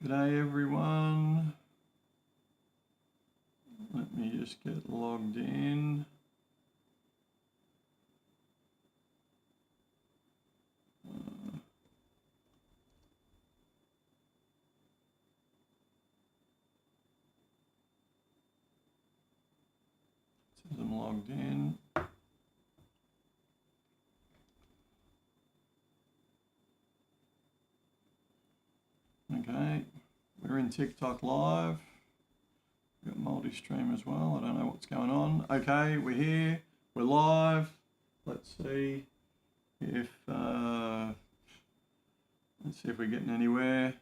G'day everyone. Let me just get logged in. Says I'm logged in. Okay, we're in TikTok live. We've got multi-stream as well. I don't know what's going on. Okay, we're here. We're live. Let's see if we're getting anywhere.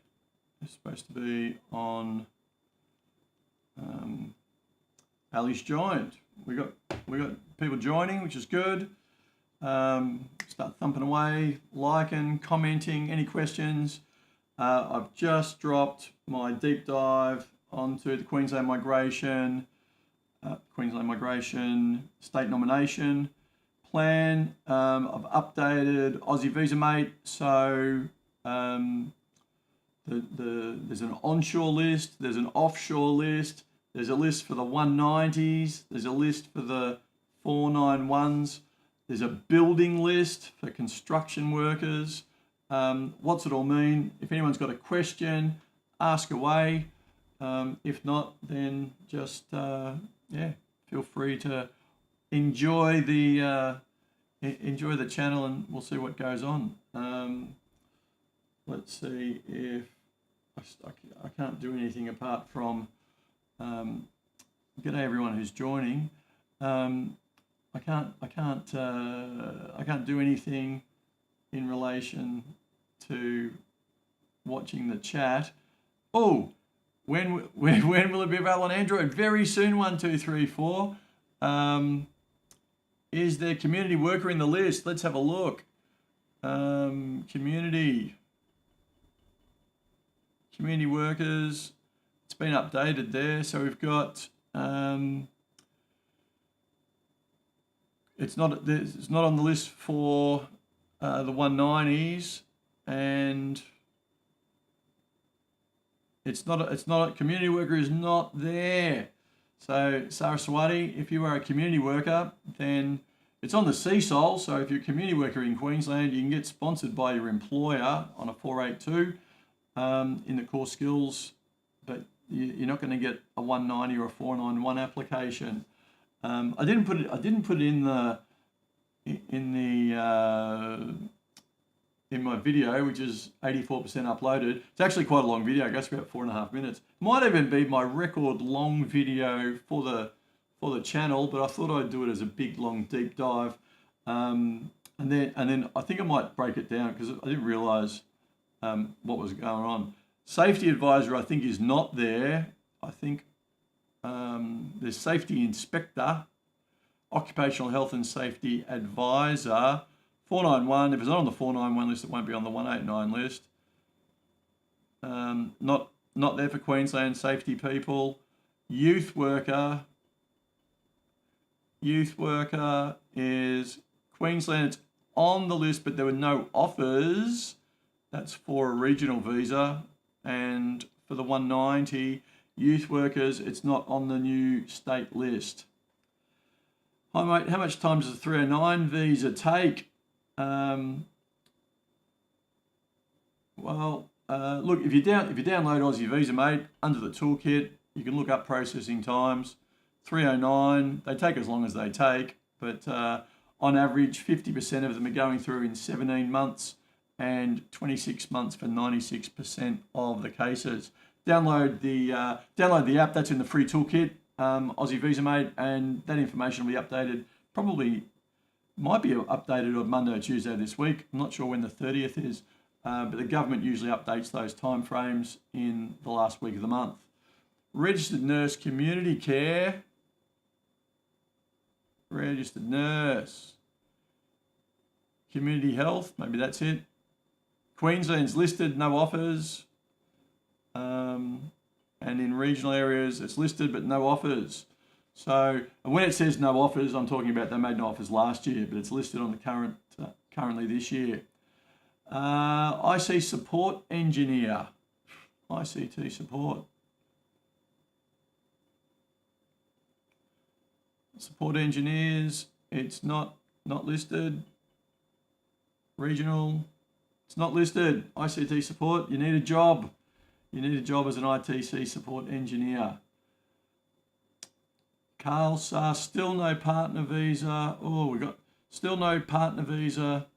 It's supposed to be on. Ali's joined. We got people joining, which is good. Start thumping away, liking, commenting. Any questions? I've just dropped my deep dive onto the Queensland migration state nomination plan. I've updated Aussie Visa Mate, so there's an onshore list, there's an offshore list, there's a list for the 190s, there's a list for the 491s, there's a building list for construction workers. What's it all mean? If anyone's got a question, ask away. If not, then just feel free to enjoy the channel, and we'll see what goes on. Let's see if I can't do anything apart from g'day everyone who's joining. I can't do anything in relation to watching the chat. Oh, when will it be available on Android? Very soon. 1, 2, 3, 4. Is there community worker in the list? Let's have a look. Community workers. It's been updated there. So we've got. It's not on the list for the 190s, and it's not community worker is not there. So Saraswati, if you are a community worker, then it's on the CSOL. So if you're a community worker in Queensland, you can get sponsored by your employer on a 482 in the core skills, but you're not going to get a 190 or a 491 application. I didn't put it in my video, which is 84% uploaded. It's actually quite a long video. It goes for about 4.5 minutes. Might even be my record long video for the channel, but I thought I'd do it as a big long deep dive. And then I think I might break it down because I didn't realise what was going on. Safety advisor, I think, is not there. I think there's safety inspector, occupational health and safety advisor, 491. If it's not on the 491 list, it won't be on the 189 list. Not there for Queensland safety people. Youth worker is Queensland. It's on the list, but there were no offers. That's for a regional visa. And for the 190 youth workers, it's not on the new state list. Hi mate, how much time does the 309 visa take? Look, if you download Aussie Visa Mate under the toolkit, you can look up processing times. 309, they take as long as they take, but on average, 50% of them are going through in 17 months and 26 months for 96% of the cases. Download the app. That's in the free toolkit, Aussie Visa Mate, and that information will be updated. Might be updated on Monday or Tuesday this week. I'm not sure when the 30th is, but the government usually updates those timeframes in the last week of the month. Registered nurse, community care. Registered nurse, community health. Maybe that's it. Queensland's listed, no offers. And in regional areas, it's listed, but no offers. So when it says no offers, I'm talking about they made no offers last year, but it's listed on the currently this year. IC support engineer. ICT support. Support engineers, it's not listed. Regional, it's not listed. ICT support, you need a job. You need a job as an ITC support engineer. Carl Sass, still no partner visa. Oh, we got still no partner visa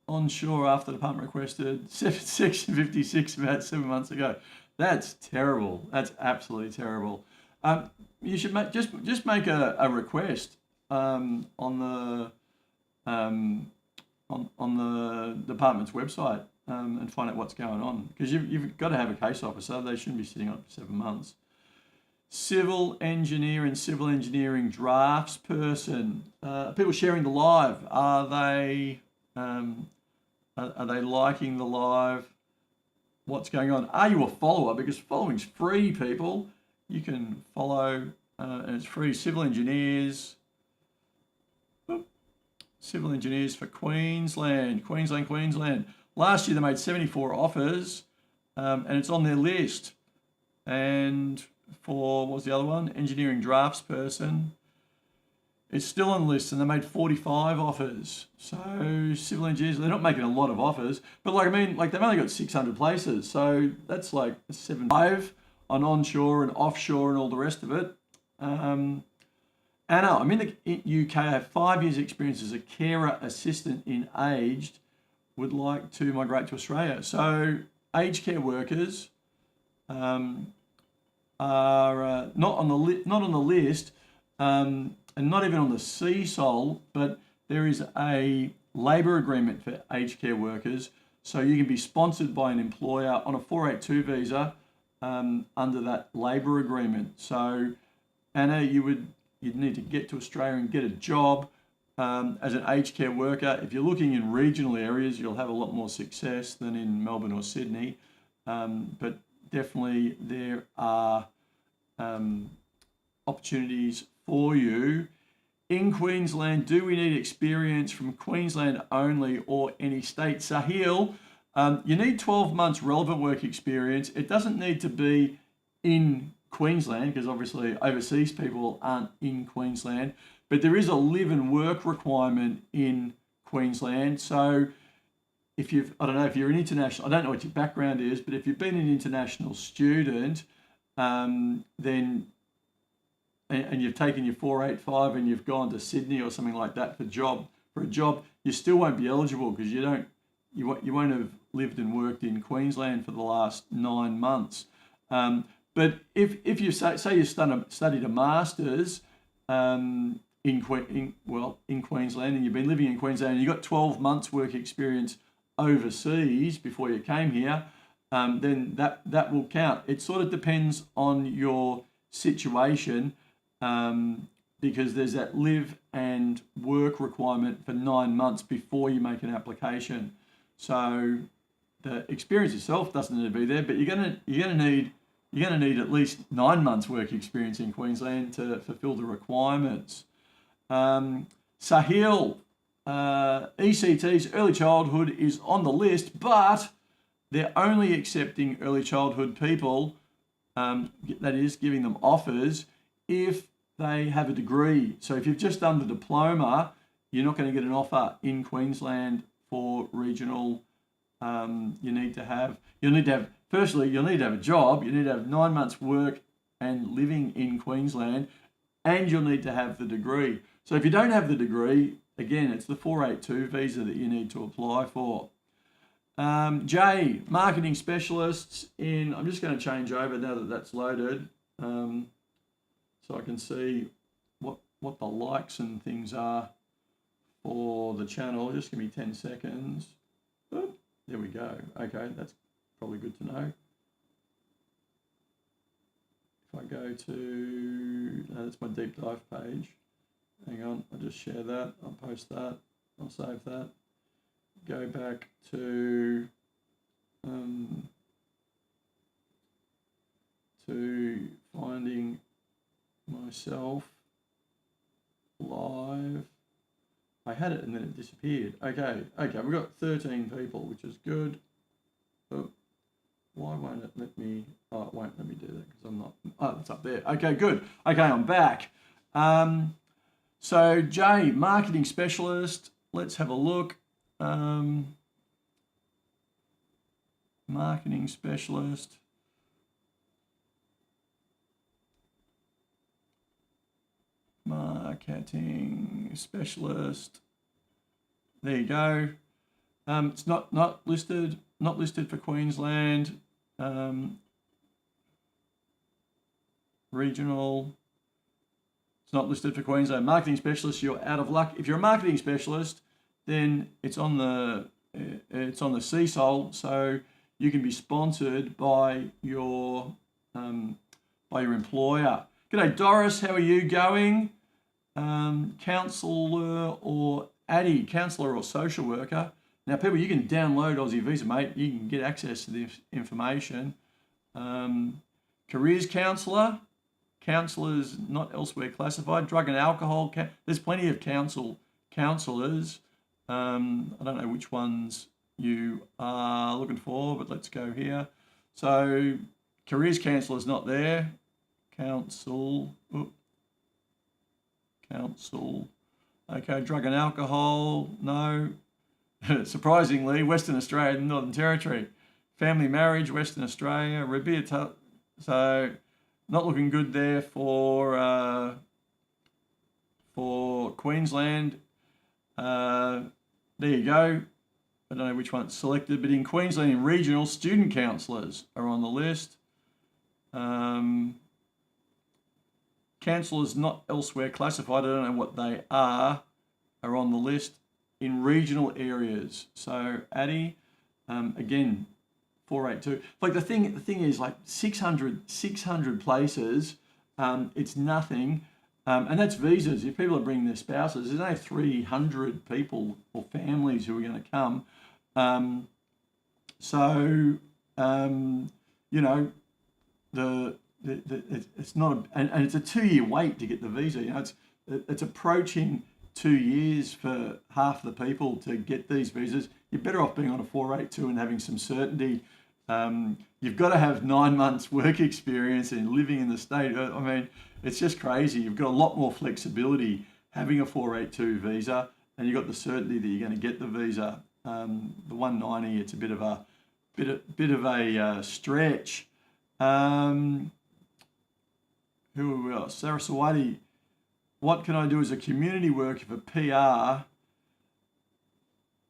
onshore after the department requested. Section 56 about 7 months ago. That's terrible. That's absolutely terrible. You should just make a request on the department's website and find out what's going on, because you've got to have a case officer. They shouldn't be sitting on for 7 months. Civil engineer and civil engineering drafts person. People sharing the live. Are they liking the live? What's going on? Are you a follower? Because following's free, people. You can follow, and it's free. Civil engineers. Civil engineers for Queensland. Last year they made 74 offers, and it's on their list. And for, what was the other one? Engineering drafts person. It's still on the list, and they made 45 offers. So civil engineers, they're not making a lot of offers, but they've only got 600 places. So that's like 75 on onshore and offshore and all the rest of it. Anna, I'm in the UK. I have 5 years experience as a carer assistant in aged. Would like to migrate to Australia. So aged care workers are not on the list, and not even on the CSOL, but there is a labour agreement for aged care workers. So you can be sponsored by an employer on a 482 visa under that labour agreement. So Anna, you'd need to get to Australia and get a job as an aged care worker. If you're looking in regional areas, you'll have a lot more success than in Melbourne or Sydney. But definitely there are opportunities for you. In Queensland, do we need experience from Queensland only or any state? Sahil, you need 12 months relevant work experience. It doesn't need to be in Queensland, because obviously overseas people aren't in Queensland, but there is a live and work requirement in Queensland. So if you're an international, I don't know what your background is, but if you've been an international student, then and you've taken your 485 and you've gone to Sydney or something like that for a job, you still won't be eligible, because you won't have lived and worked in Queensland for the last 9 months. But if you say you studied a master's in Queensland, and you've been living in Queensland and you got 12 months work experience overseas before you came here, then that will count. It sort of depends on your situation, because there's that live and work requirement for 9 months before you make an application. So the experience itself doesn't need to be there, but you're gonna need at least 9 months work experience in Queensland to fulfill the requirements. Sahil, ECT's early childhood is on the list, but they're only accepting early childhood people, that is, giving them offers, if they have a degree. So if you've just done the diploma, you're not going to get an offer in Queensland for regional. You'll need to have a job. You need to have 9 months work and living in Queensland, and you'll need to have the degree. So if you don't have the degree, again, it's the 482 visa that you need to apply for. Jay, marketing specialists in, I'm just going to change over now that that's loaded, so I can see what the likes and things are for the channel. Just give me 10 seconds. Oop, there we go. Okay, that's probably good to know. If I go to, that's my deep dive page. Hang on, I'll just share that. I'll post that. I'll save that. Go back to finding myself live. I had it and then it disappeared. Okay, we've got 13 people, which is good. Oh, Why won't it let me? Oh, it won't let me do that because I'm not. Oh, it's up there. Okay, good. Okay, I'm back. So Jay, marketing specialist. Let's have a look. Marketing specialist. Marketing specialist. There you go. It's not listed. Not listed for Queensland. Regional. It's not listed for Queensland. Marketing specialist. You're out of luck. If you're a marketing specialist, then it's on the CSOL, so you can be sponsored by your employer. G'day Doris, how are you going? Counsellor or Addy, counsellor or social worker. Now people, you can download Aussie Visa, mate. You can get access to this information. Careers counsellor, counsellors not elsewhere classified. Drug and alcohol, there's plenty of counsellors. I don't know which ones you are looking for, but let's go here. So careers counsellor is not there. Counsel. Okay, drug and alcohol, no. Surprisingly, Western Australia and Northern Territory. Family marriage, Western Australia. So not looking good there for Queensland. There you go. I don't know which one it's selected, but in Queensland, in regional, student counsellors are on the list. Counsellors not elsewhere classified, I don't know what they are on the list in regional areas. So Addy, again, 482. Like the thing is like 600 places. It's nothing. And that's visas. If people are bringing their spouses, there's only 300 people or families who are going to come. You know, it's not and it's a 2-year wait to get the visa. You know, it's approaching 2 years for half the people to get these visas. You're better off being on a 482 and having some certainty. You've got to have 9 months work experience and living in the state. I mean, it's just crazy. You've got a lot more flexibility having a 482 visa, and you've got the certainty that you're going to get the visa. The 190, it's a bit of a stretch. Who else? Saraswati. What can I do as a community worker for PR?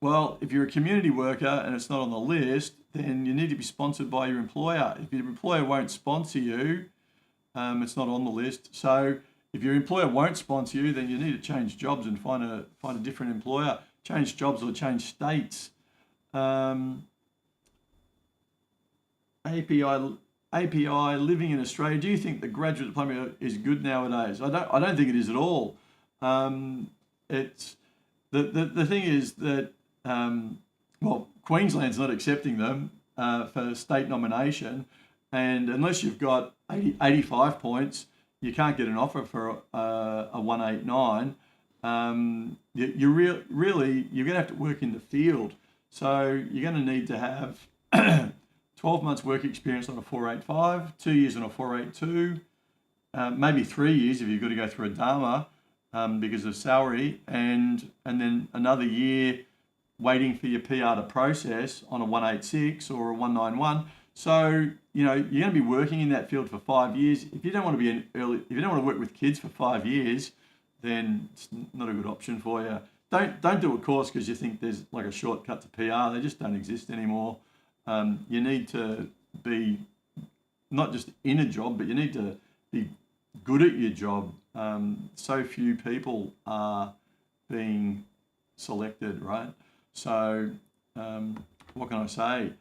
Well, if you're a community worker and it's not on the list, then you need to be sponsored by your employer. If your employer won't sponsor you, it's not on the list. So if your employer won't sponsor you, then you need to change jobs and find a different employer. Change jobs or change states. API living in Australia. Do you think the graduate diploma is good nowadays? I don't think it is at all. It's the thing is that Queensland's not accepting them for state nomination, and unless you've got 85 points, you can't get an offer for a 189. You're going to have to work in the field. So you're going to need to have 12 months work experience on a 485, 2 years on a 482, maybe 3 years if you've got to go through a Dharma because of salary, and then another year waiting for your PR to process on a 186 or a 191. So, you know, you're going to be working in that field for 5 years. If you don't want to if you don't want to work with kids for 5 years, then it's not a good option for you. Don't do a course because you think there's like a shortcut to PR. They just don't exist anymore. You need to be not just in a job, but you need to be good at your job. So few people are being selected, right? So what can I say?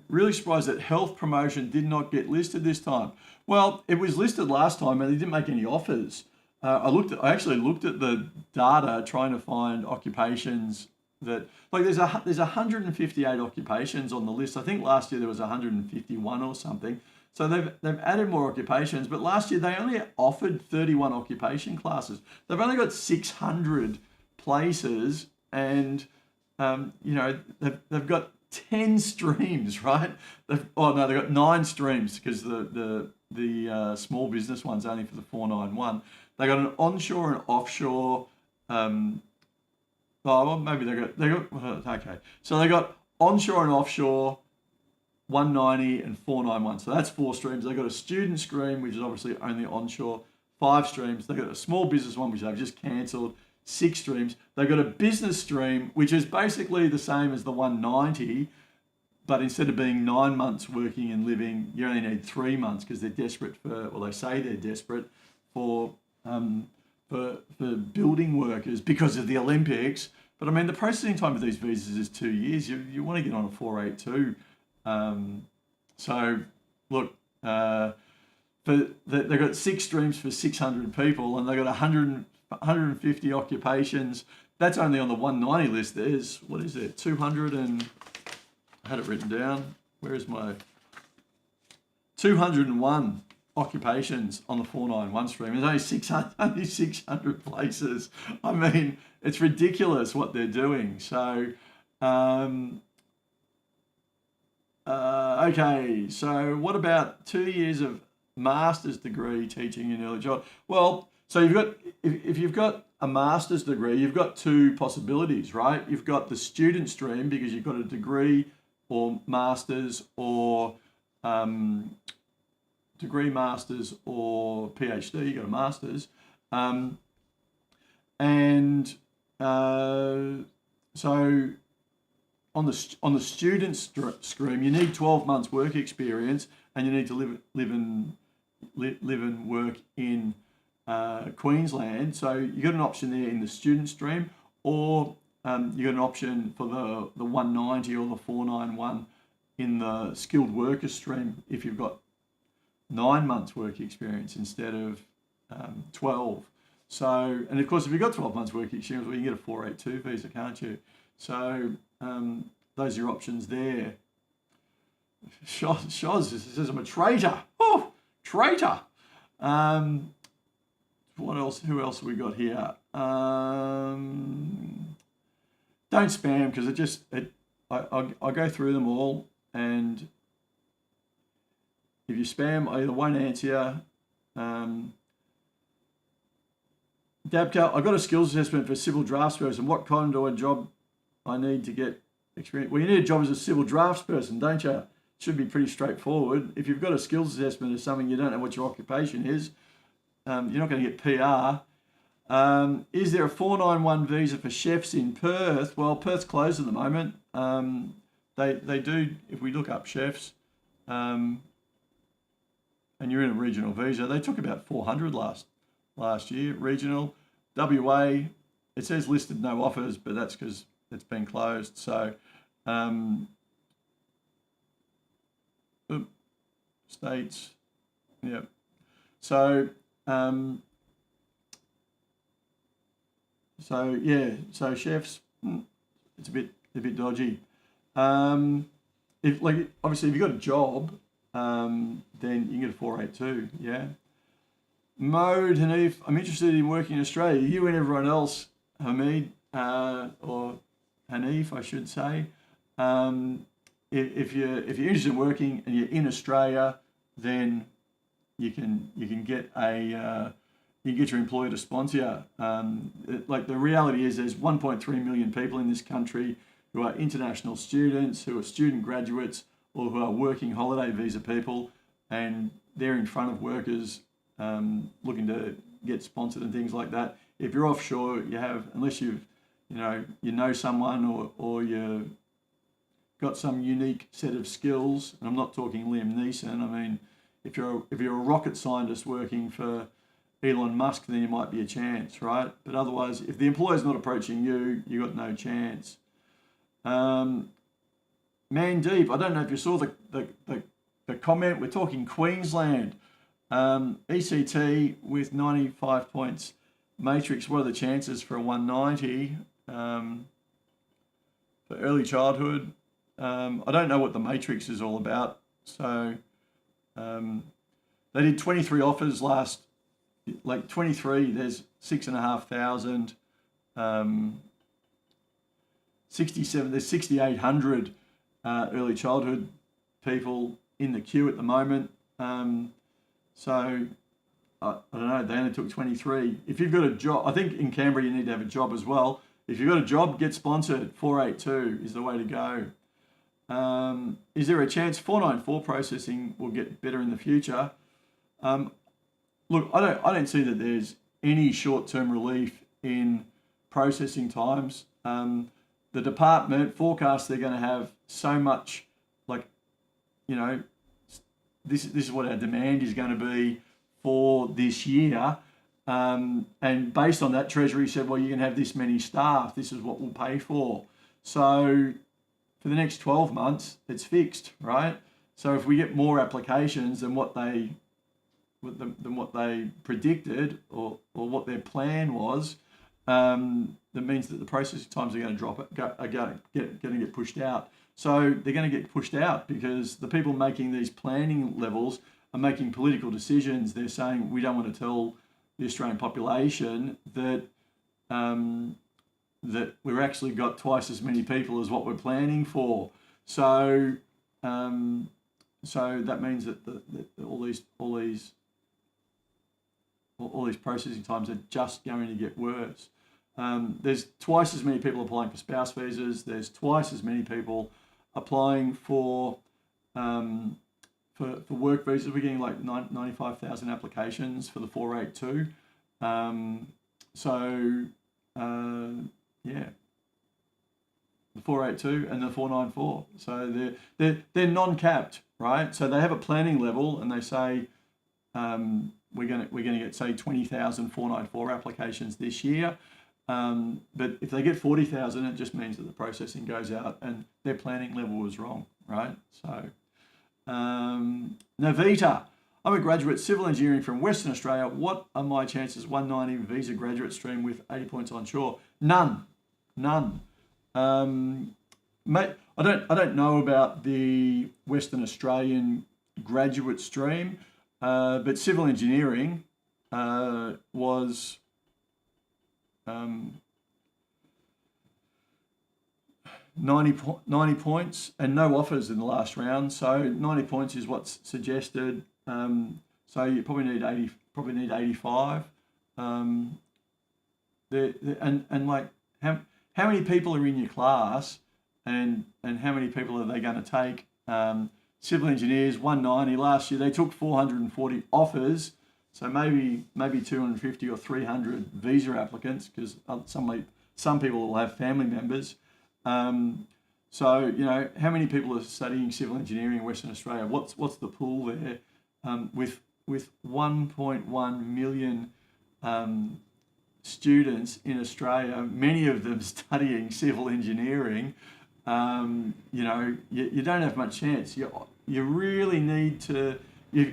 Really surprised that health promotion did not get listed this time. Well, it was listed last time and they didn't make any offers. I actually looked at the data trying to find occupations that, like, there's 158 occupations on the list. I think last year there was 151 or something. So they've added more occupations, but last year they only offered 31 occupation classes. They've only got 600 places, and you know, they've got 10 streams, right? Oh no, they've got 9 streams because the small business one's only for the 491. They got an onshore and offshore. Oh, well, maybe okay. So they got onshore and offshore, 190 and 491. So that's 4 streams. They got a student stream, which is obviously only onshore, 5 streams. They got a small business one, which they've just cancelled, 6 streams. They got a business stream, which is basically the same as the 190, but instead of being 9 months working and living, you only need 3 months because they're desperate for, well, they say they're desperate for building workers because of the Olympics. But I mean, the processing time of these visas is 2 years. You want to get on a 482. So look, they've got 6 streams for 600 people, and they've got 150 occupations. That's only on the 190 list. There's, what is it, 200 and, I had it written down. Where is my 201 occupations on the 491 stream. There's only 600 places. I mean, it's ridiculous what they're doing. So, okay. So what about 2 years of master's degree teaching in early childhood? Well, so you've got, if you've got a master's degree, you've got 2 possibilities, right? You've got the student stream because you've got a degree or master's or degree, master's or PhD. You got a master's, so on the student stream, you need 12 months work experience, and you need to live and work in Queensland. So you got an option there in the student stream, or you got an option for the 190 or the 491 in the skilled worker stream if you've got 9 months work experience instead of 12. So, and of course, if you've got 12 months work experience, well, you can get a 482 visa, can't you? So those are your options there. Shoz says I'm a traitor. Oh, traitor. What else? Who else have we got here? Don't spam, because I go through them all, and if you spam, I either won't answer you. Dabka, I got a skills assessment for civil draftsperson. What kind of a job I need to get experience? Well, you need a job as a civil draftsperson, don't you? It should be pretty straightforward. If you've got a skills assessment of something you don't know what your occupation is, you're not going to get PR. Is there a 491 visa for chefs in Perth? Well, Perth's closed at the moment. They do, if we look up chefs, and you're in a regional visa, they took about 400 last year, regional. WA, it says listed no offers, but that's because it's been closed. So, states, yeah. So, so chefs, it's a bit dodgy. If obviously if you've got a job, then you can get a 482, yeah. Mode, Hanif, I'm interested in working in Australia. You and everyone else, Hamid, or Hanif, I should say. If you're interested in working and you're in Australia, then you can get your employer to sponsor you. Like the reality is, there's 1.3 million people in this country who are international students, who are student graduates, or who are working holiday visa people, and they're in front of workers looking to get sponsored and things like that. If you're offshore, you have, unless you know someone or you've got some unique set of skills, and I'm not talking Liam Neeson. I mean, if you're a rocket scientist working for Elon Musk, then you might be a chance, right? But otherwise, if the employer's not approaching you, you got no chance. Mandeep, I don't know if you saw the comment. We're talking Queensland. ECT with 95 points. Matrix, what are the chances for a 190 for early childhood? I don't know what the Matrix is all about. So they did 23 offers last, 23, there's 6,500. 67, there's 6,800 early childhood people in the queue at the moment. So I don't know, they only took 23. If you've got a job, I think in Canberra you need to have a job as well. If you've got a job, get sponsored. 482 is the way to go. Is there a chance 494 processing will get better in the future? Look, I don't see that there's any short-term relief in processing times. The department forecasts they're going to have so much, like, you know, this is what our demand is going to be for this year. And based on that, Treasury said, well, you can have this many staff. This is what we'll pay for. So for the next 12 months, it's fixed, right? So if we get more applications than what they predicted or what their plan was, that means that the processing times are going to drop, are going to get pushed out. So they're going to get pushed out because the people making these planning levels are making political decisions. They're saying we don't want to tell the Australian population that that we've actually got twice as many people as what we're planning for. So so that means that all these processing times are just going to get worse. There's twice as many people applying for spouse visas. There's twice as many people applying for work visas. We're getting like 95,000 applications for the 482. Yeah, the 482 and the 494. So they're non-capped, right? So they have a planning level, and they say we're going to get, say, 20,000 494 applications this year. But if they get 40,000, it just means that the processing goes out and their planning level was wrong, right? So, Navita, I'm a graduate civil engineering from Western Australia. What are my chances 190 visa graduate stream with 80 points onshore? None. Mate, I don't know about the Western Australian graduate stream, but civil engineering was 90 points and no offers in the last round. So 90 points is what's suggested. So you probably need 85. And like how many people are in your class, and how many people are they going to take? Civil engineers 190 last year. They took 440 offers. So maybe 250 or 300 visa applicants, because some people will have family members. So you know, how many people are studying civil engineering in Western Australia? What's the pool there? With 1.1 million students in Australia, many of them studying civil engineering, you know, you don't have much chance. You really need to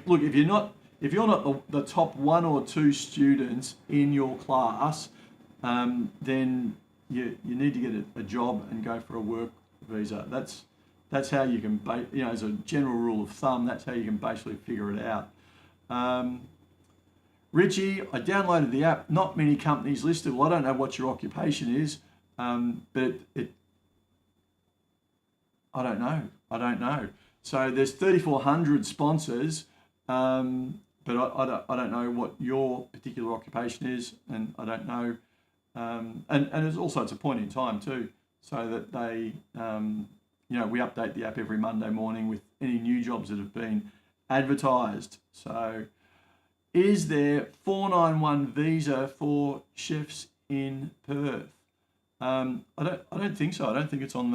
look. If you're not the top 1 or 2 students in your class, then you need to get a job and go for a work visa. That's how you can, you know, as a general rule of thumb, that's how you can basically figure it out. Richie, I downloaded the app. Not many companies listed. Well, I don't know what your occupation is, but I don't know. So there's 3,400 sponsors, but I don't know what your particular occupation is, and I don't know. And it's also, it's a point in time too, so that they, you know, we update the app every Monday morning with any new jobs that have been advertised. So, is there 491 visa for chefs in Perth? I don't think so. I don't think it's on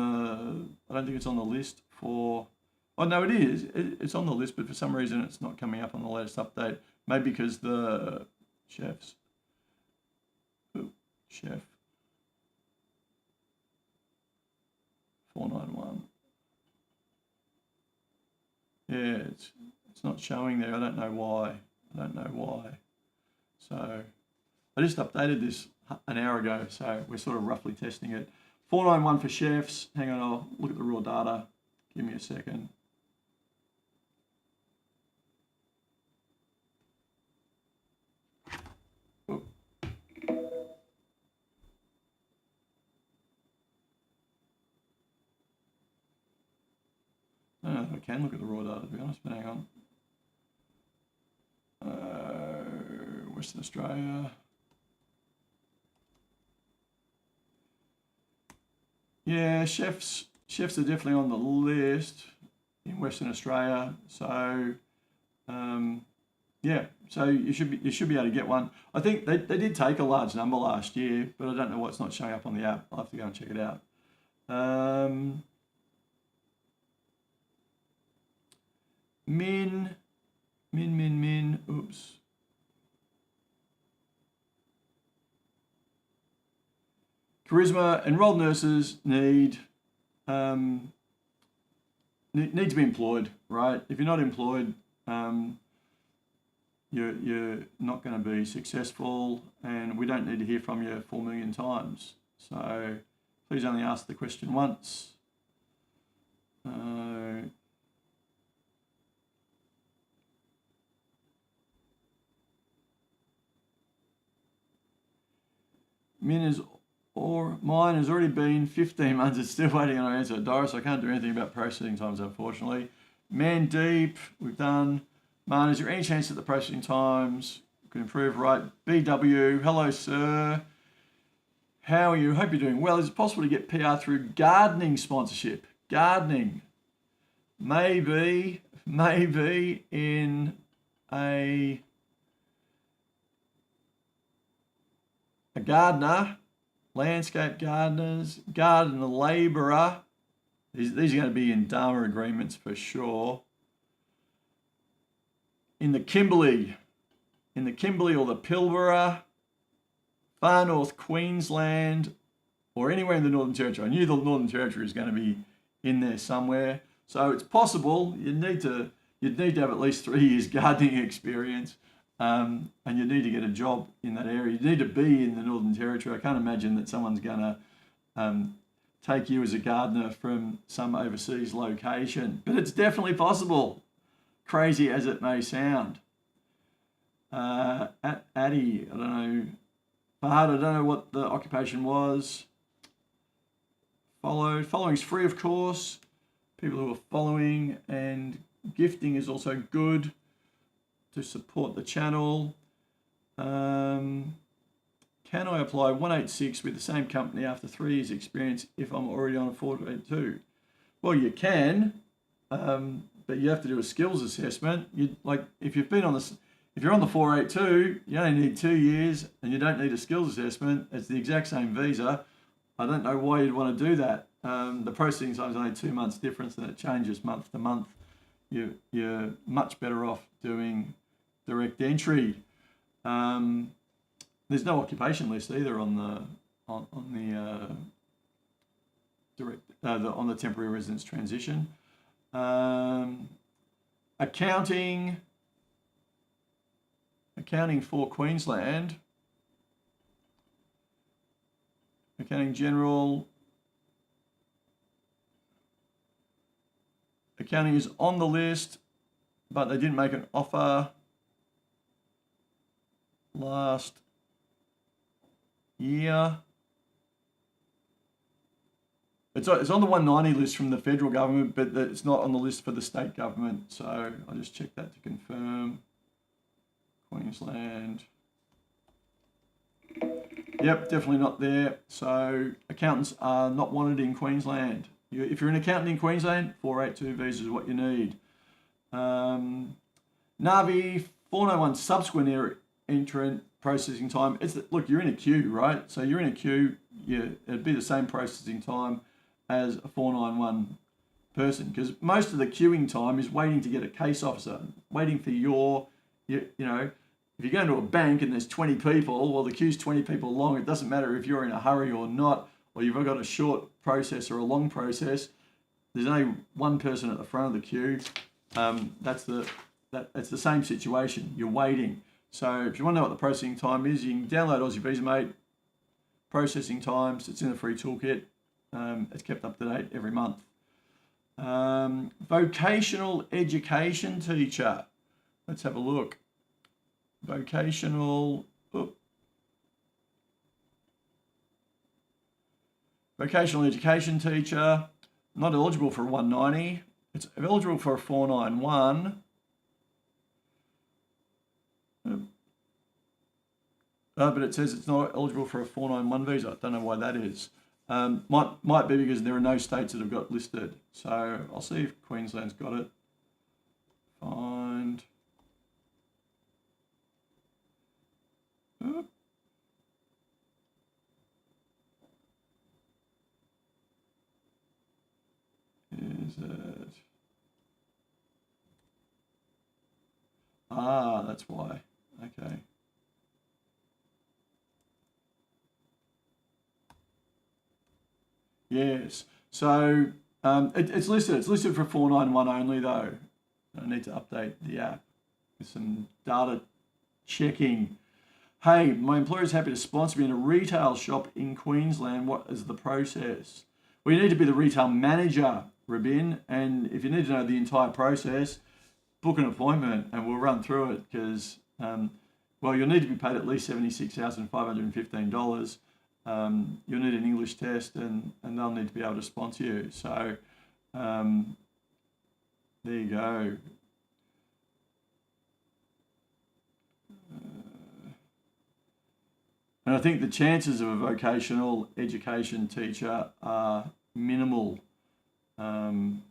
the list for. Oh no, it is. It's on the list, but for some reason it's not coming up on the latest update. Maybe because the chefs. Chef 491. Yeah, it's not showing there. I don't know why. So I just updated this an hour ago, so we're sort of roughly testing it. 491 for chefs. Hang on, I'll look at the raw data. Give me a second. can look at the raw data, to be honest, but hang on. Western Australia. Yeah, chefs are definitely on the list in Western Australia. So, yeah, so you should be able to get one. I think they did take a large number last year, but I don't know what's not showing up on the app. I'll have to go and check it out. Min. Oops. Charisma enrolled nurses need to be employed, right? If you're not employed, you're not going to be successful, and we don't need to hear from you 4 million times. So please only ask the question once. Mine has already been 15 months. It's still waiting on an answer. Doris, I can't do anything about processing times, unfortunately. Mandeep, we've done. Man, is there any chance that the processing times could improve? Right. BW, hello, sir. How are you? Hope you're doing well. Is it possible to get PR through gardening sponsorship? Gardening. Maybe in a gardener, landscape gardeners, garden labourer. These are going to be in Dharma agreements for sure. In the Kimberley or the Pilbara, far north Queensland, or anywhere in the Northern Territory. I knew the Northern Territory is going to be in there somewhere. So it's possible. You'd need to have at least 3 years gardening experience. And you need to get a job in that area. You need to be in the Northern Territory. I can't imagine that someone's going to take you as a gardener from some overseas location. But it's definitely possible, crazy as it may sound. Addy, I don't know. Fahad, I don't know what the occupation was. Following is free, of course. People who are following, and gifting is also good to support the channel. Can I apply 186 with the same company after 3 years experience if I'm already on a 482? Well, you can, but you have to do a skills assessment. If you're on the 482, you only need 2 years and you don't need a skills assessment. It's the exact same visa. I don't know why you'd want to do that. The processing time is only 2 months difference, and it changes month to month. You're much better off doing direct entry. There's no occupation list either on the temporary residence transition. Accounting for Queensland. Accounting general. Accounting is on the list, but they didn't make an offer last year. It's on the 190 list from the federal government, but it's not on the list for the state government. So I'll just check that to confirm. Queensland. Yep, definitely not there. So accountants are not wanted in Queensland. If you're an accountant in Queensland, 482 visa is what you need. Navi, 491 subsequent entrant processing time. Look, you're in a queue, right? So you're in a queue. It'd be the same processing time as a 491 person, because most of the queuing time is waiting to get a case officer, waiting for if you go into a bank and there's 20 people, well, the queue's 20 people long. It doesn't matter if you're in a hurry or not, or you've got a short process or a long process. There's only one person at the front of the queue. That's the same situation. You're waiting. So if you want to know what the processing time is, you can download Aussie Visa Mate. Processing times. It's in the free toolkit. It's kept up to date every month. Vocational education teacher. Let's have a look. Vocational education teacher, not eligible for 190. It's eligible for a 491. But it says it's not eligible for a 491 visa. Don't know why that is. Might be because there are no states that have got listed. So I'll see if Queensland's got it. Find. Oop. Is it? Ah, that's why. Okay. Yes. So it's listed. It's listed for 491 only, though. I need to update the app with some data checking. Hey, my employer is happy to sponsor me in a retail shop in Queensland. What is the process? Well, you need to be the retail manager, Rabin, and if you need to know the entire process, book an appointment and we'll run through it because, well, you'll need to be paid at least $76,515. You'll need an English test and they'll need to be able to sponsor you. So there you go. And I think the chances of a vocational education teacher are minimal, and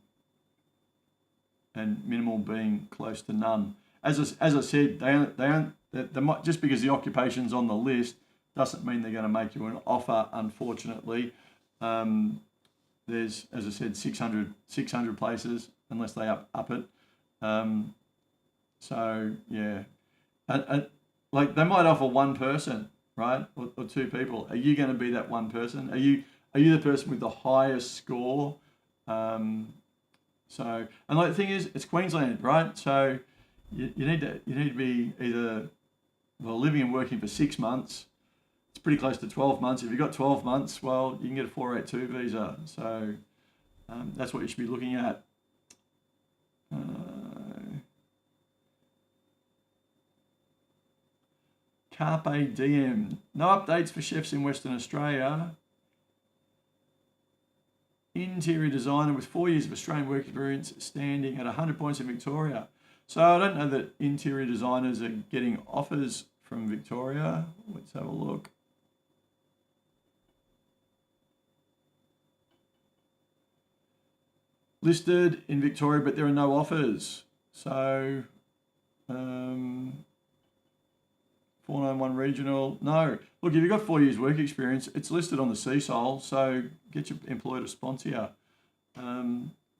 minimal being close to none. As I said, they might, just because the occupation's on the list doesn't mean they're going to make you an offer. Unfortunately, there's, as I said, 600 places unless they up it. So yeah, and like they might offer one person, right, or two people. Are you going to be that one person? Are you the person with the highest score? So, and like the thing is, it's Queensland, right? So you need to be either, well, living and working for 6 months. It's pretty close to 12 months. If you've got 12 months, well, you can get a 482 visa. So that's what you should be looking at. Carpe diem. No updates for chefs in Western Australia. Interior designer with 4 years of Australian work experience, standing at 100 points in Victoria. So I don't know that interior designers are getting offers from Victoria. Let's have a look. Listed in Victoria, but there are no offers. So 491 regional. No. Look, if you've got 4 years work experience, it's listed on the CSOL, so get your employer to sponsor you.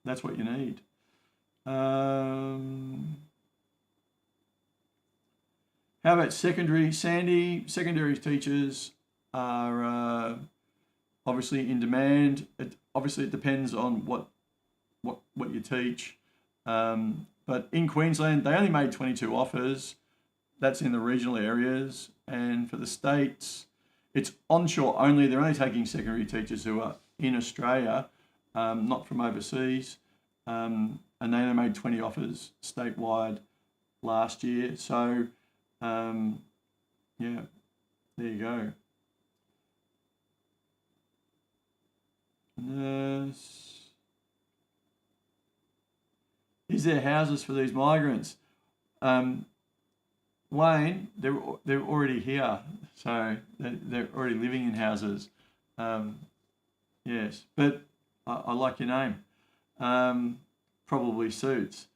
That's what you need. How about secondary? Sandy, secondary teachers are obviously in demand. Obviously, it depends on what you teach. But in Queensland, they only made 22 offers. That's in the regional areas. And for the states, it's onshore only. They're only taking secondary teachers who are in Australia, not from overseas. And they only made 20 offers statewide last year. So, yeah, there you go. Nurse. Is there houses for these migrants? Wayne, they're already here, so they're already living in houses. Yes, but I like your name. Probably suits.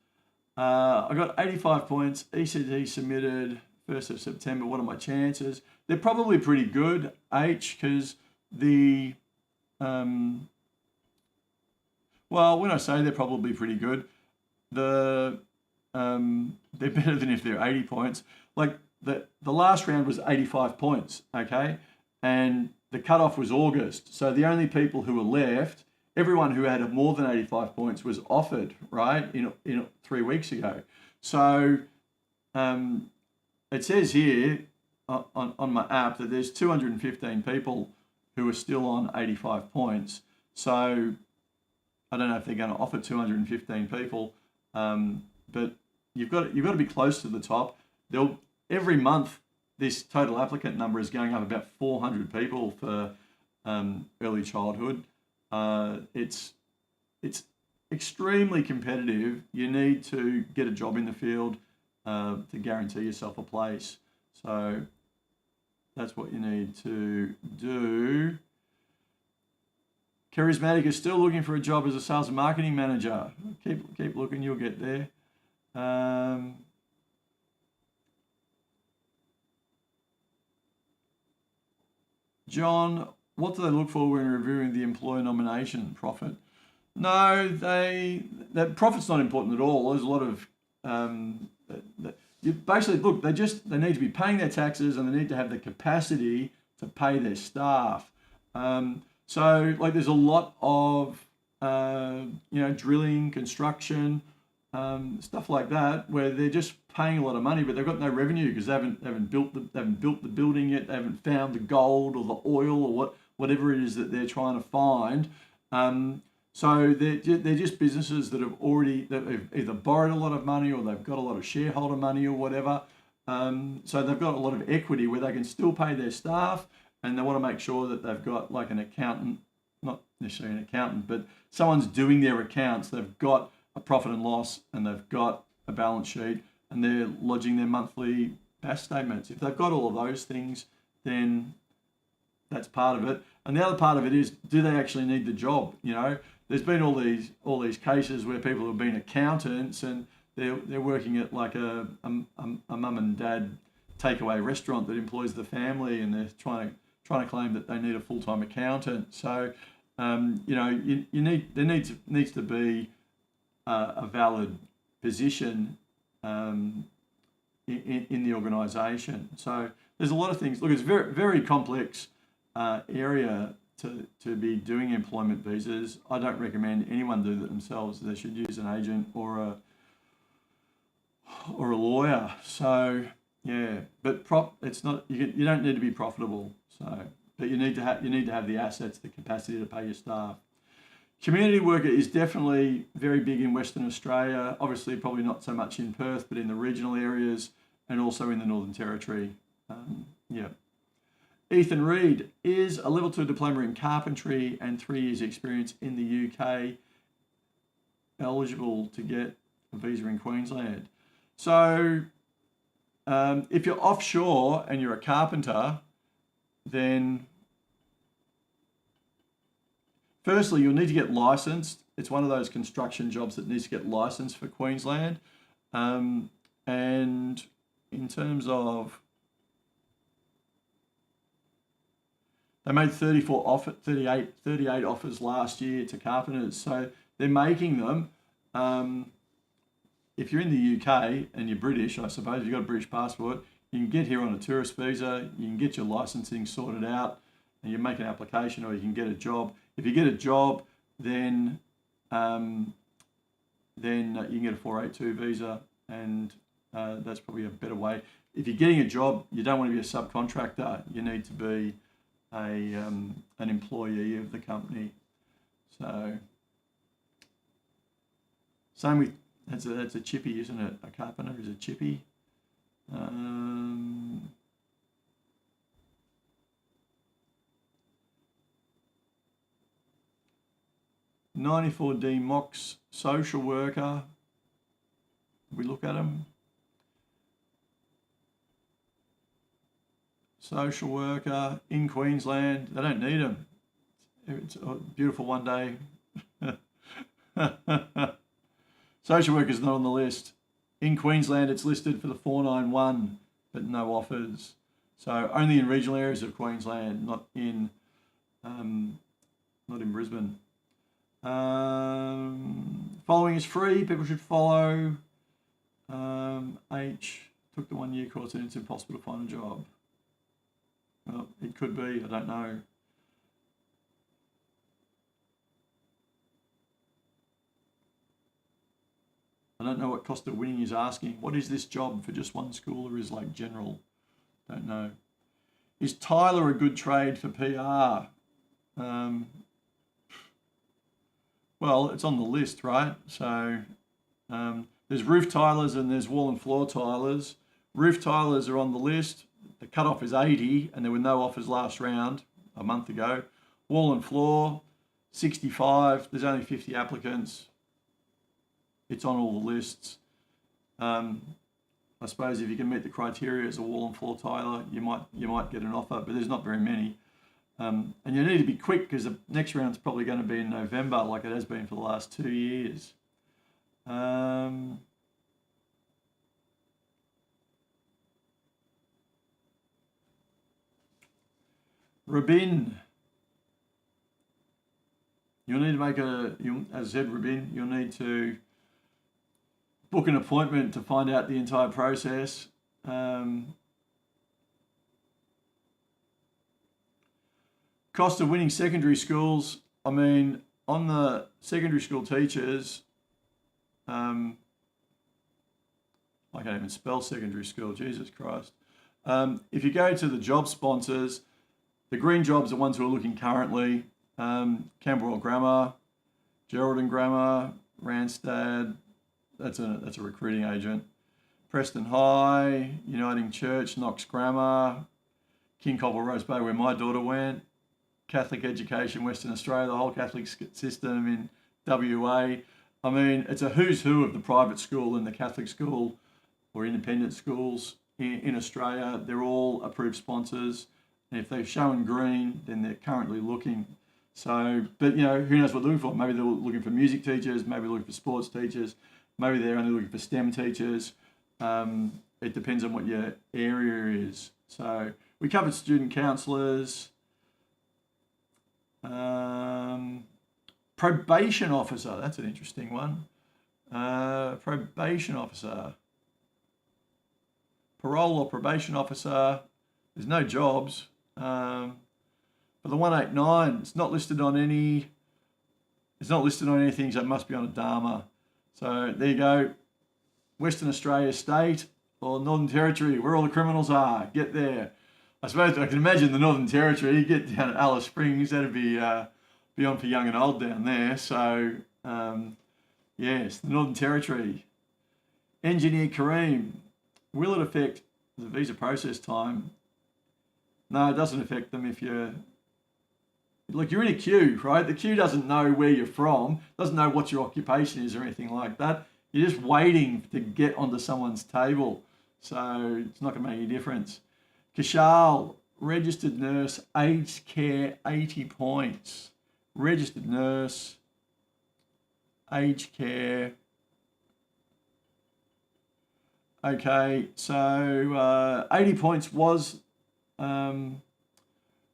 I got 85 points. ECT submitted 1st of September. What are my chances? They're probably pretty good, H, because the well, when I say they're probably pretty good, they're better than if they're 80 points. Like the last round was 85 points, okay? And the cutoff was August. So the only people who were left, everyone who had more than 85 points was offered, right, in 3 weeks ago. So it says here on my app that there's 215 people who are still on 85 points. So I don't know if they're going to offer 215 people, but you've got to be close to the top. Every month, this total applicant number is going up about 400 people for early childhood. It's extremely competitive, you need to get a job in the field to guarantee yourself a place. So that's what you need to do. Charismatic is still looking for a job as a sales and marketing manager. Keep looking, you'll get there. John, what do they look for when reviewing the employer nomination? Profit? No, that profit's not important at all. There's a lot of basically look. They need to be paying their taxes and they need to have the capacity to pay their staff. So like there's a lot of drilling, construction, stuff like that where they're just paying a lot of money, but they've got no revenue because they haven't built the building yet. They haven't found the gold or the oil or whatever it is that they're trying to find. So they're just businesses that have either borrowed a lot of money or they've got a lot of shareholder money or whatever. So they've got a lot of equity where they can still pay their staff, and they want to make sure that they've got like an accountant, not necessarily an accountant, but someone's doing their accounts. They've got a profit and loss and they've got a balance sheet and they're lodging their monthly BAS statements. If they've got all of those things, then that's part of it. And the other part of it is, do they actually need the job? There's been all these cases where people have been accountants and they're working at like a mum and dad takeaway restaurant that employs the family, and they're trying to claim that they need a full-time accountant. So there needs to be a valid position in the organisation. So there's a lot of things. Look, it's a very, very complex area to be doing employment visas. I don't recommend anyone do that themselves. They should use an agent or a lawyer. So yeah, but it's not. You don't need to be profitable. So, but you need to have the assets, the capacity to pay your staff. Community worker is definitely very big in Western Australia. Obviously, probably not so much in Perth, but in the regional areas and also in the Northern Territory. Yeah. Ethan Reid is a level 2 diploma in carpentry and 3 years experience in the UK, eligible to get a visa in Queensland. So if you're offshore and you're a carpenter, then firstly, you'll need to get licensed. It's one of those construction jobs that needs to get licensed for Queensland. And in terms of, they made 38 offers last year to carpenters. So they're making them. If you're in the UK and you're British, I suppose, you've got a British passport, you can get here on a tourist visa, you can get your licensing sorted out, and you make an application, or you can get a job. If you get a job, then you can get a 482 visa, and that's probably a better way. If you're getting a job, you don't want to be a subcontractor. You need to be an employee of the company. So same with that's a chippy, isn't it? A carpenter is a chippy. 94D Mox social worker. We look at them. Social worker in Queensland. They don't need them. It's a beautiful one day. Social worker's not on the list. In Queensland, it's listed for the 491, but no offers. So only in regional areas of Queensland, not in Brisbane. Following is free. People should follow. H took the 1 year course and it's impossible to find a job. Well, it could be. I don't know. I don't know what cost of winning is asking. What is this job for just one school, or is like general? Don't know. Is Tyler a good trade for PR? Well, it's on the list, right? So there's roof tilers and there's wall and floor tilers. Roof tilers are on the list. The cutoff is 80 and there were no offers last round a month ago. Wall and floor, 65. There's only 50 applicants. it's on all the lists. I suppose if you can meet the criteria as a wall and floor tiler, you might get an offer, but there's not very many. And you need to be quick because the next round's probably going to be in November, like it has been for the last 2 years. Rabin, you'll need to make as I said, Rabin, you'll need to book an appointment to find out the entire process. Cost of winning secondary schools. I mean, on the secondary school teachers, I can't even spell secondary school, Jesus Christ. If you go to the job sponsors, the green jobs are ones who are looking currently. Camberwell Grammar, Geraldine Grammar, Randstad, that's a recruiting agent. Preston High, Uniting Church, Knox Grammar, King Cobble Rose Bay, where my daughter went, Catholic Education, Western Australia, the whole Catholic system in WA. I mean, it's a who's who of the private school and the Catholic school or independent schools in Australia. They're all approved sponsors. And if they're showing green, then they're currently looking. So, but who knows what they're looking for? Maybe they're looking for music teachers, maybe they're looking for sports teachers, maybe they're only looking for STEM teachers. It depends on what your area is. So we covered student counsellors, probation officer, that's an interesting one. Probation officer, parole or probation officer, there's no jobs. For the 189, it's not listed on anything, so it must be on a Dharma. So there you go. Western Australia State or Northern Territory, where all the criminals are. Get there. I suppose I can imagine the Northern Territory. You get down at Alice Springs, that'd be on for young and old down there. So yes, the Northern Territory. Engineer Kareem, will it affect the visa process time? No, it doesn't affect them if you're in a queue, right? The queue doesn't know where you're from, doesn't know what your occupation is or anything like that. You're just waiting to get onto someone's table. So it's not going to make any difference. Kashal, registered nurse, aged care, 80 points. Registered nurse, aged care. Okay, so 80 points was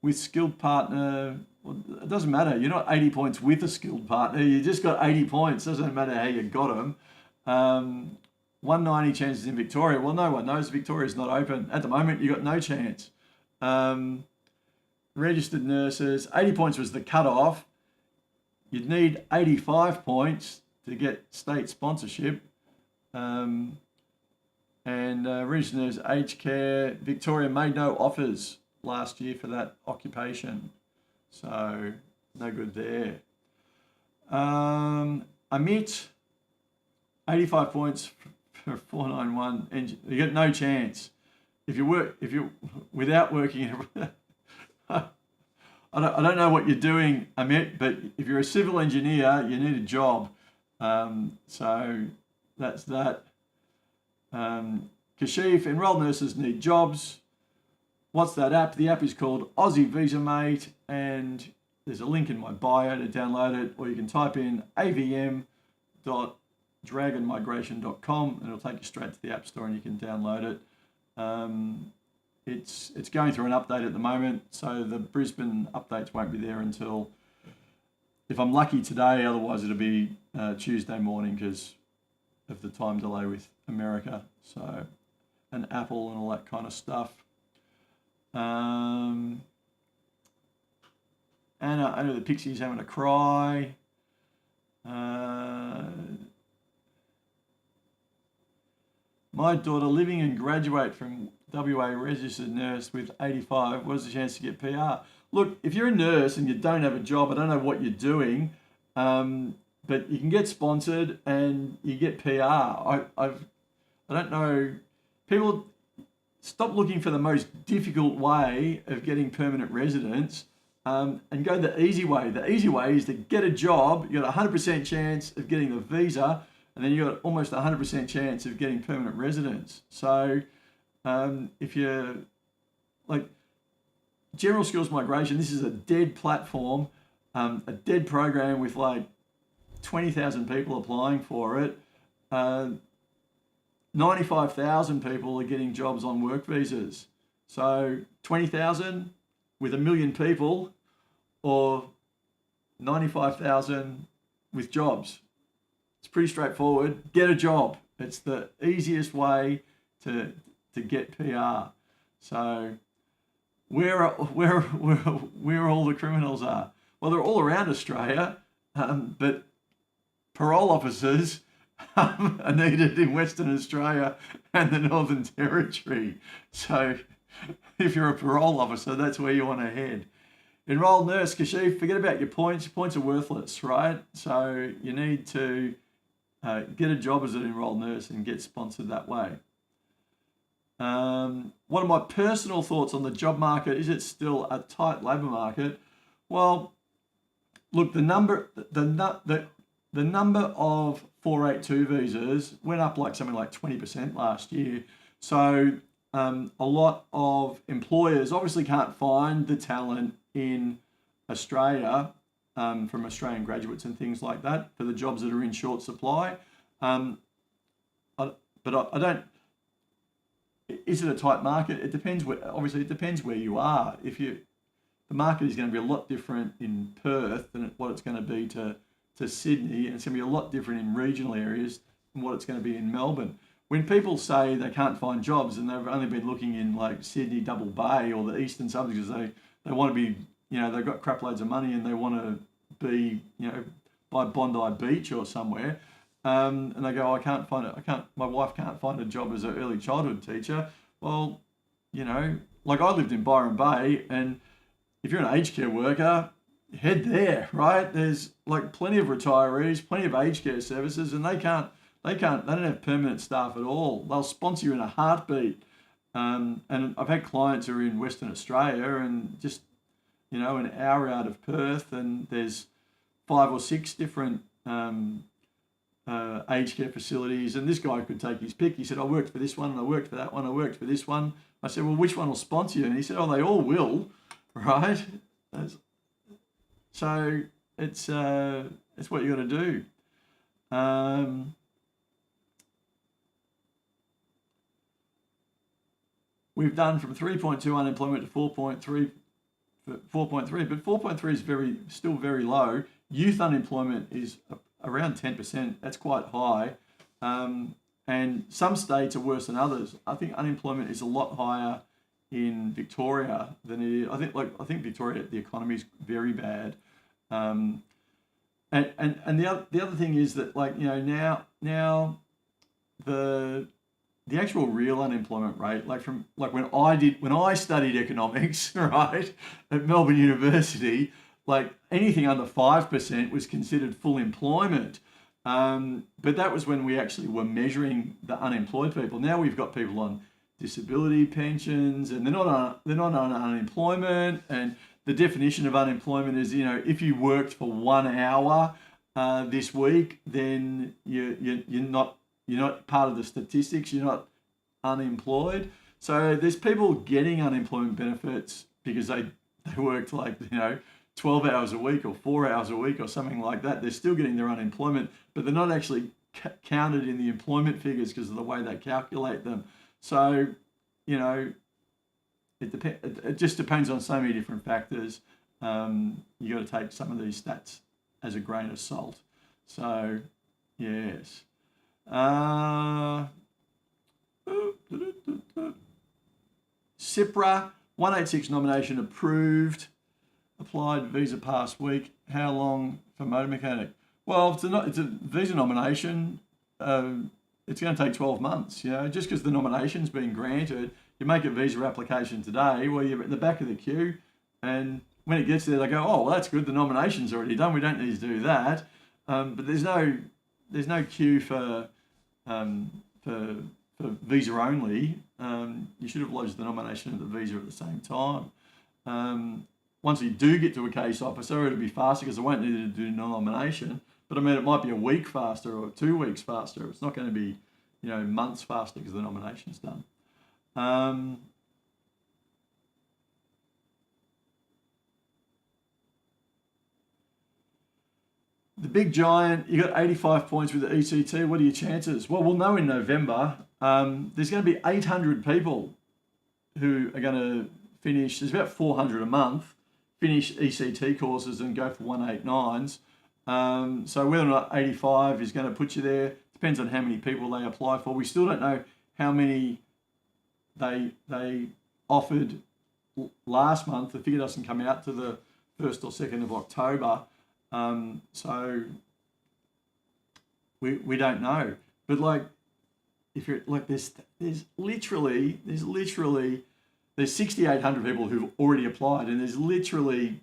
with skilled partner. Well, it doesn't matter. You're not 80 points with a skilled partner. You just got 80 points. Doesn't matter how you got them. 190 chances in Victoria. Well, no one knows. Victoria's not open. At the moment, you got no chance. Registered nurses, 80 points was the cut-off. You'd need 85 points to get state sponsorship. And registered nurse, aged care, Victoria made no offers last year for that occupation. So, no good there. Amit, 85 points for 491. You get no chance. If you're without working, I don't know what you're doing, Amit, but if you're a civil engineer, you need a job. So that's that. Kashif, enrolled nurses need jobs. What's that app? The app is called Aussie Visa Mate, and there's a link in my bio to download it, or you can type in avm.dragonmigration.com and it'll take you straight to the App Store and you can download it. It's going through an update at the moment, so the Brisbane updates won't be there until, if I'm lucky today, otherwise it'll be Tuesday morning because of the time delay with America, so, and Apple and all that kind of stuff. Anna, I know the Pixie's having a cry. My daughter, living and graduate from WA registered nurse with 85, what's the chance to get PR? Look, if you're a nurse and you don't have a job, I don't know what you're doing, but you can get sponsored and you get PR. I don't know. People stop looking for the most difficult way of getting permanent residence and go the easy way. The easy way is to get a job. You got a 100% chance of getting the visa, and then you got almost 100% chance of getting permanent residence. So if you're like general skills migration, this is a dead platform, a dead program with like 20,000 people applying for it. 95,000 people are getting jobs on work visas. So 20,000 with 1 million people, or 95,000 with jobs. It's pretty straightforward. Get a job. It's the easiest way to get PR. So where all the criminals are? Well, they're all around Australia, but parole officers are needed in Western Australia and the Northern Territory. So if you're a parole officer, that's where you want to head. Enrolled nurse, Kashif, forget about your points. Your points are worthless, right? So you need to get a job as an enrolled nurse and get sponsored that way. One of my personal thoughts on the job market, is it still a tight labour market? Well, look, the number of 482 visas went up like something like 20% last year. So a lot of employers obviously can't find the talent in Australia from Australian graduates and things like that for the jobs that are in short supply. I don't. Is it a tight market? It depends. Obviously, it depends where you are. The market is going to be a lot different in Perth than what it's going to be to Sydney, and it's going to be a lot different in regional areas than what it's going to be in Melbourne. When people say they can't find jobs and they've only been looking in like Sydney, Double Bay or the eastern suburbs because they want to be, they've got crap loads of money and they want to be, by Bondi Beach or somewhere, and they go, my wife can't find a job as an early childhood teacher. Well, like I lived in Byron Bay, and if you're an aged care worker, head there, right? There's like plenty of retirees, plenty of aged care services, and they don't have permanent staff at all. They'll sponsor you in a heartbeat. And I've had clients who are in Western Australia and just, an hour out of Perth, and there's 5 or 6 different aged care facilities, and this guy could take his pick. He said, I worked for this one, and I worked for that one, I worked for this one. I said, well, which one will sponsor you? And he said, oh, they all will, right? So it's what you got to do. We've done from 3.2 unemployment to 4.3, but 4.3 is still very low. Youth unemployment is around 10%. That's quite high. And some states are worse than others. I think unemployment is a lot higher in Victoria than it is. I think Victoria, the economy is very bad. And the other thing is that now the actual real unemployment rate, when I studied economics, right, at Melbourne University, like anything under 5% was considered full employment. But that was when we actually were measuring the unemployed people. Now we've got people on disability pensions, and they're not on unemployment. And the definition of unemployment is, if you worked for 1 hour this week, then you're not part of the statistics. You're not unemployed. So there's people getting unemployment benefits because they worked 12 hours a week or 4 hours a week or something like that. They're still getting their unemployment, but they're not actually counted in the employment figures because of the way they calculate them. So, it just depends on so many different factors. You got to take some of these stats as a grain of salt. So, yes. CIPRA 186 nomination approved. Applied visa past week. How long for motor mechanic? Well, it's a visa nomination. It's going to take 12 months. Just because the nomination's been granted, you make a visa application today. Well, you're at the back of the queue, and when it gets there, they go, "Oh, well, that's good. The nomination's already done. We don't need to do that." But there's no queue for visa only. You should have lodged the nomination and the visa at the same time. Once you do get to a case officer, it'll be faster because they won't need to do no nomination. But I mean, it might be a week faster or 2 weeks faster. It's not going to be, months faster because the nomination's done. The big giant, you got 85 points with the ECT. What are your chances? Well, we'll know in November. There's going to be 800 people who are going to finish. There's about 400 a month finish ECT courses and go for 189s. So whether or not 85 is going to put you there depends on how many people they apply for. We still don't know how many they offered last month. The figure doesn't come out to the 1st or 2nd of October. So we don't know. But like, if you're like, there's 6,800 people who've already applied, and there's literally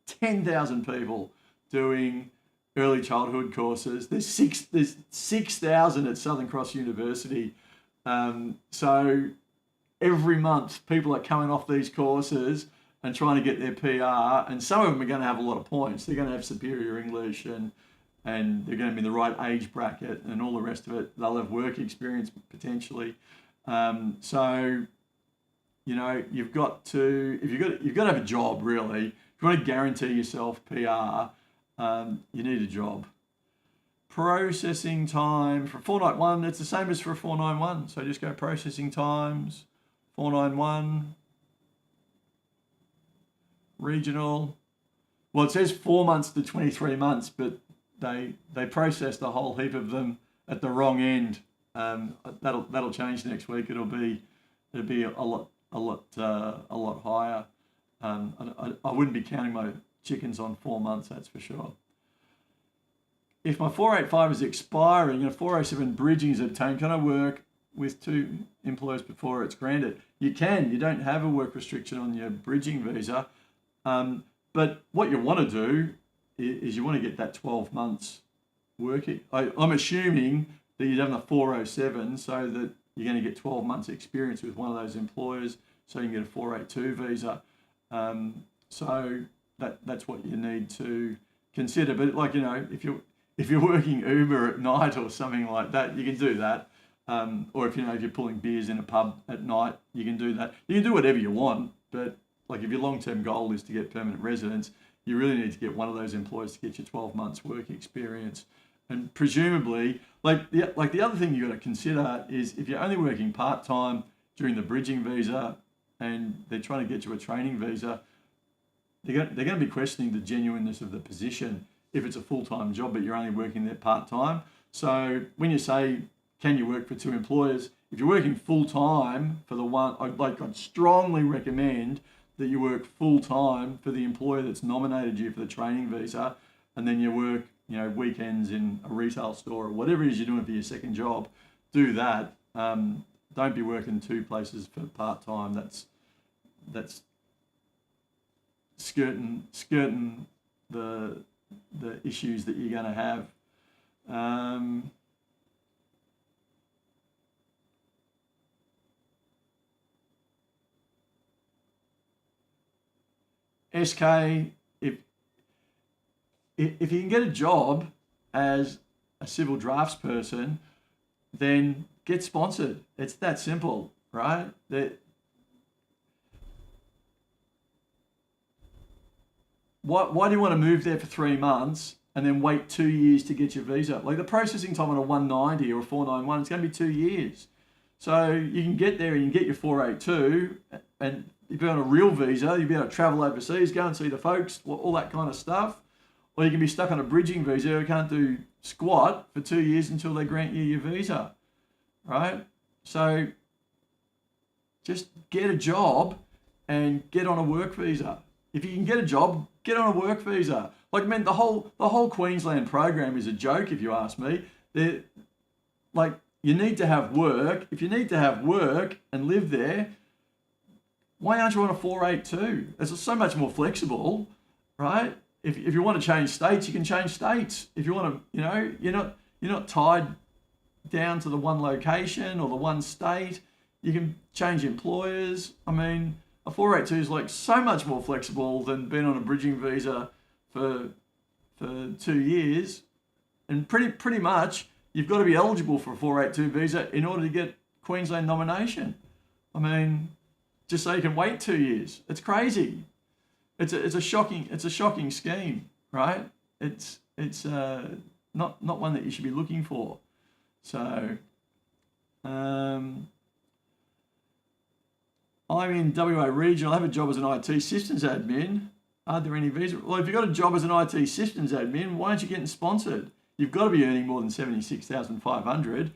10,000 people doing early childhood courses. There's 6,000 at Southern Cross University. So every month people are coming off these courses and trying to get their PR, and some of them are going to have a lot of points. They're going to have superior English, and they're going to be in the right age bracket and all the rest of it. They'll have work experience potentially. So, you've got to have a job really. If you want to guarantee yourself PR, you need a job. Processing time for 491, it's the same as for a 491. So just go processing times, 491. Regional. Well, it says 4 months to 23 months, but they processed a whole heap of them at the wrong end. That'll change next week. It'll be a lot higher. I wouldn't be counting my chickens on 4 months, that's for sure. If my 485 is expiring and a 407 bridging is obtained, can I work with 2 employers before it's granted? You can. You don't have a work restriction on your bridging visa. But what you want to do is you want to get that 12 months working. I'm assuming that you'd have a 407 so that you're going to get 12 months experience with one of those employers so you can get a 482 visa. So that's what you need to consider. But like, if you're working Uber at night or something like that, you can do that. Or if you're pulling beers in a pub at night, you can do that. You can do whatever you want, but like if your long-term goal is to get permanent residence, you really need to get one of those employers to get you 12 months work experience. And presumably, like the other thing you've got to consider is if you're only working part-time during the bridging visa and they're trying to get you a training visa, they're going to be questioning the genuineness of the position if it's a full-time job but you're only working there part-time. So when you say, can you work for 2 employers? If you're working full-time for the one, I'd strongly recommend that you work full-time for the employer that's nominated you for the training visa, and then you work, weekends in a retail store or whatever it is you're doing for your second job. Do that. Don't be working 2 places for part-time. That's skirting the issues that you're going to have. SK, if you can get a job as a civil drafts person, then get sponsored. It's that simple, right? Why do you want to move there for 3 months and then wait 2 years to get your visa? Like the processing time on a 190 or a 491, it's going to be 2 years. So you can get there and you can get your 482, and if you're on a real visa, you'll be able to travel overseas, go and see the folks, all that kind of stuff. Or you can be stuck on a bridging visa who can't do squat for 2 years until they grant you your visa, right? So just get a job and get on a work visa. If you can get a job, get on a work visa. Like, man, the whole Queensland program is a joke, if you ask me. You need to have work. If you need to have work and live there, why aren't you on a 482? It's so much more flexible, right? If you want to change states, you can change states. If you want to, you're not tied down to the one location or the one state. You can change employers. I mean, a 482 is like so much more flexible than being on a bridging visa for 2 years. and pretty much you've got to be eligible for a 482 visa in order to get Queensland nomination. I mean, just so you can wait 2 years. It's crazy. It's a shocking scheme, right? It's not one that you should be looking for. So I'm in WA regional. I have a job as an IT systems admin. Are there any visa? Well, if you've got a job as an IT systems admin, why aren't you getting sponsored? You've got to be earning more than 76,500.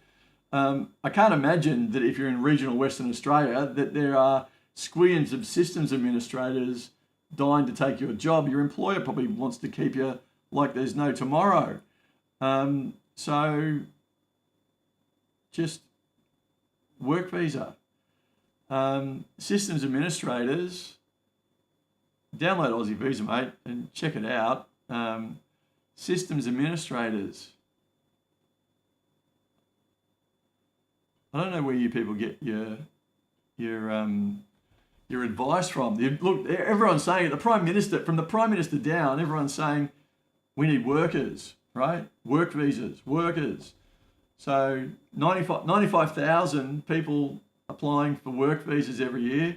I can't imagine that if you're in regional Western Australia that there are squillions of systems administrators dying to take your job. Your employer probably wants to keep you like there's no tomorrow. So just work visa. Systems administrators, download Aussie Visa, mate, and check it out. Systems administrators. I don't know where you people get your advice from. Look, everyone's saying it. From the Prime Minister down, everyone's saying we need workers, right? Work visas, workers. So 95,000 people applying for work visas every year.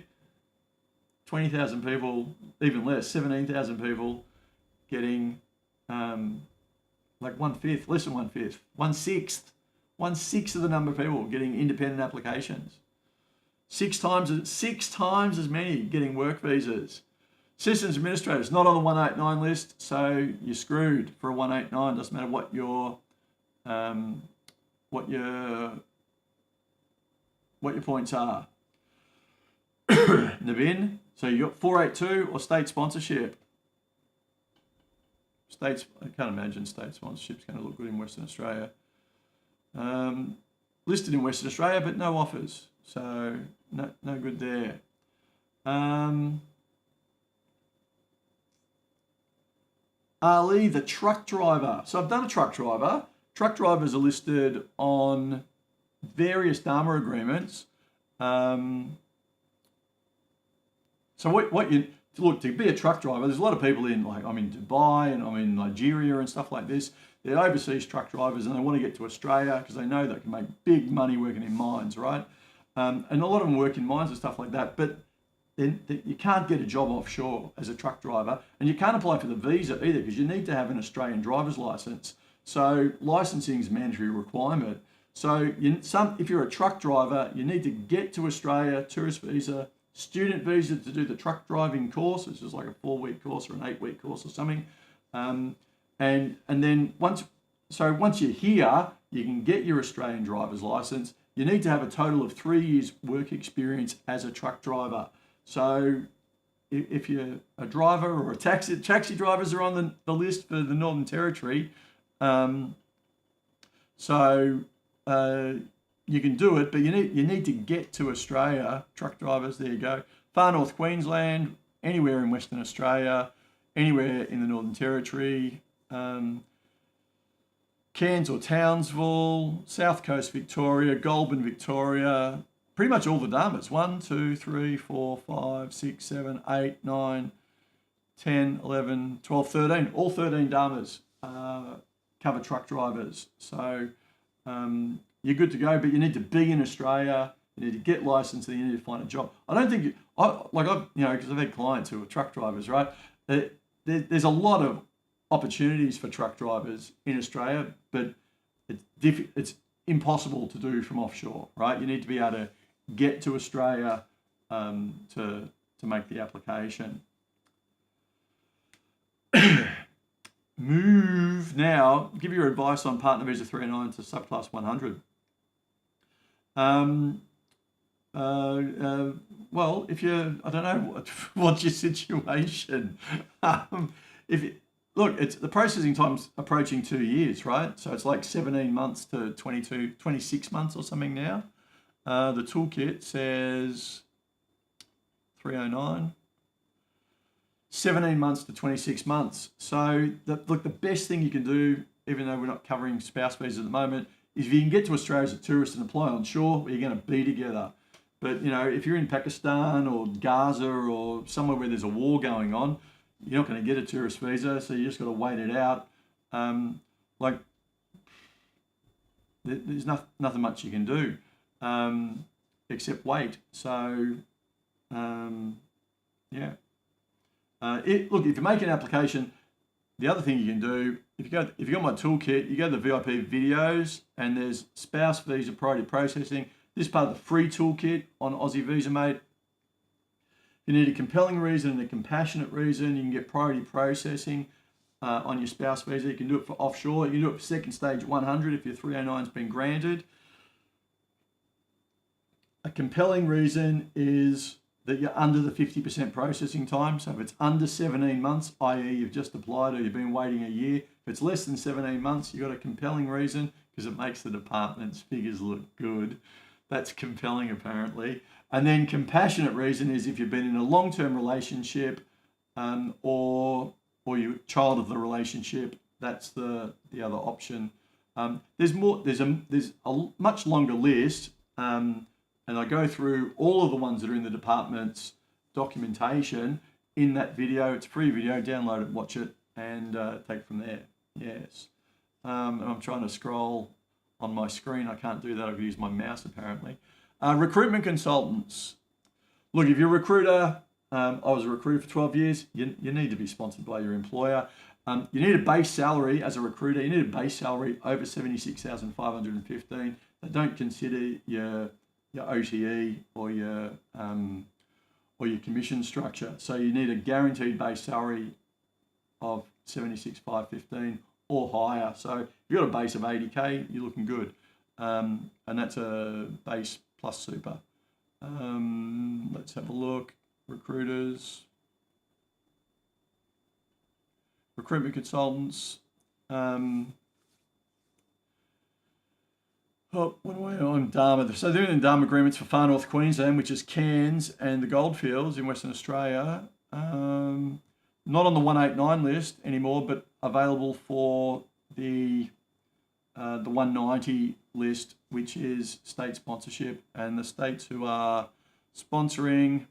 20,000 people, even less, 17,000 people getting like 1/5, less than 1/5, 1/6 of the number of people getting independent applications. Six times as many getting work visas. Systems administrators not on the 189 list, so you're screwed for a 189. Doesn't matter what your points are. Navin, so you got 482 or state sponsorship. States, I can't imagine state sponsorship's going to look good in Western Australia. Listed in Western Australia, but no offers, so no good there. Ali, the truck driver. So I've done a truck driver. Truck drivers are listed on various Dharma agreements. So what you look to be a truck driver? There's a lot of people in, like I'm in Dubai and I'm in Nigeria and stuff like this. They're overseas truck drivers and they want to get to Australia because they know they can make big money working in mines, right? And a lot of them work in mines and stuff like that. But then you can't get a job offshore as a truck driver, and you can't apply for the visa either because you need to have an Australian driver's license. So licensing is a mandatory requirement. So if you're a truck driver, you need to get to Australia, tourist visa, student visa to do the truck driving course, which is like a 4-week course or an 8-week course or something. And then once you're here, you can get your Australian driver's license. You need to have a total of 3 years work experience as a truck driver. So if you're a driver or a taxi drivers are on the list for the Northern Territory. You can do it, but you need to get to Australia. Truck drivers, there you go. Far North Queensland, anywhere in Western Australia, anywhere in the Northern Territory, Cairns or Townsville, South Coast Victoria, Goulburn Victoria, pretty much all the Dharmas. 1, 2, 3, 4, 5, 6, 7, 8, 9, 10, 11, 12, 13. All 13 Dharmas cover truck drivers. So you're good to go, but you need to be in Australia. You need to get licensed, and you need to find a job. I don't think because I've had clients who are truck drivers, right? There's a lot of opportunities for truck drivers in Australia, but it's impossible to do from offshore, right? You need to be able to get to Australia to make the application. Move now. Give your advice on partner visa 309 to subclass 100. Well, if I don't know what's your situation. It's the processing time's approaching 2 years, right? So it's like 17 months to 26 months or something now. The toolkit says 309. 17 months to 26 months. So the best thing you can do, even though we're not covering spouse visas at the moment, is if you can get to Australia as a tourist and apply on shore, where you're going to be together. But if you're in Pakistan or Gaza or somewhere where there's a war going on, you're not going to get a tourist visa, so you just got to wait it out. there's nothing much you can do except wait. So yeah. Look, if you make an application, the other thing you can do, if you got my toolkit, you go to the VIP videos, and there's spouse visa priority processing. This is part of the free toolkit on Aussie Visa Mate. If you need a compelling reason and a compassionate reason, you can get priority processing on your spouse visa. You can do it for offshore. You can do it for second stage 100 if your 309's been granted. A compelling reason is that you're under the 50% processing time. So if it's under 17 months, i.e. you've just applied or you've been waiting a year, if it's less than 17 months, you've got a compelling reason because it makes the department's figures look good. That's compelling, apparently. And then compassionate reason is if you've been in a long-term relationship or you're a child of the relationship, that's the other option. There's a much longer list, and I go through all of the ones that are in the department's documentation in that video. It's a free video, download it, watch it, and take it from there. Yes. And I'm trying to scroll on my screen. I can't do that. I've used my mouse apparently. Recruitment consultants. Look, if you're a recruiter, I was a recruiter for 12 years, you need to be sponsored by your employer. You need a base salary as a recruiter. You need a base salary over 76,515. They don't consider your OTE or your commission structure. So you need a guaranteed base salary of 76,515 or higher. So if you've got a base of 80K, you're looking good. And that's a base plus super. Let's have a look. Recruiters, recruitment consultants. I'm Dharma. So they're in Dharma agreements for Far North Queensland, which is Cairns and the Goldfields in Western Australia. Not on the 189 list anymore, but available for the 190 list, which is state sponsorship. And the states who are sponsoring,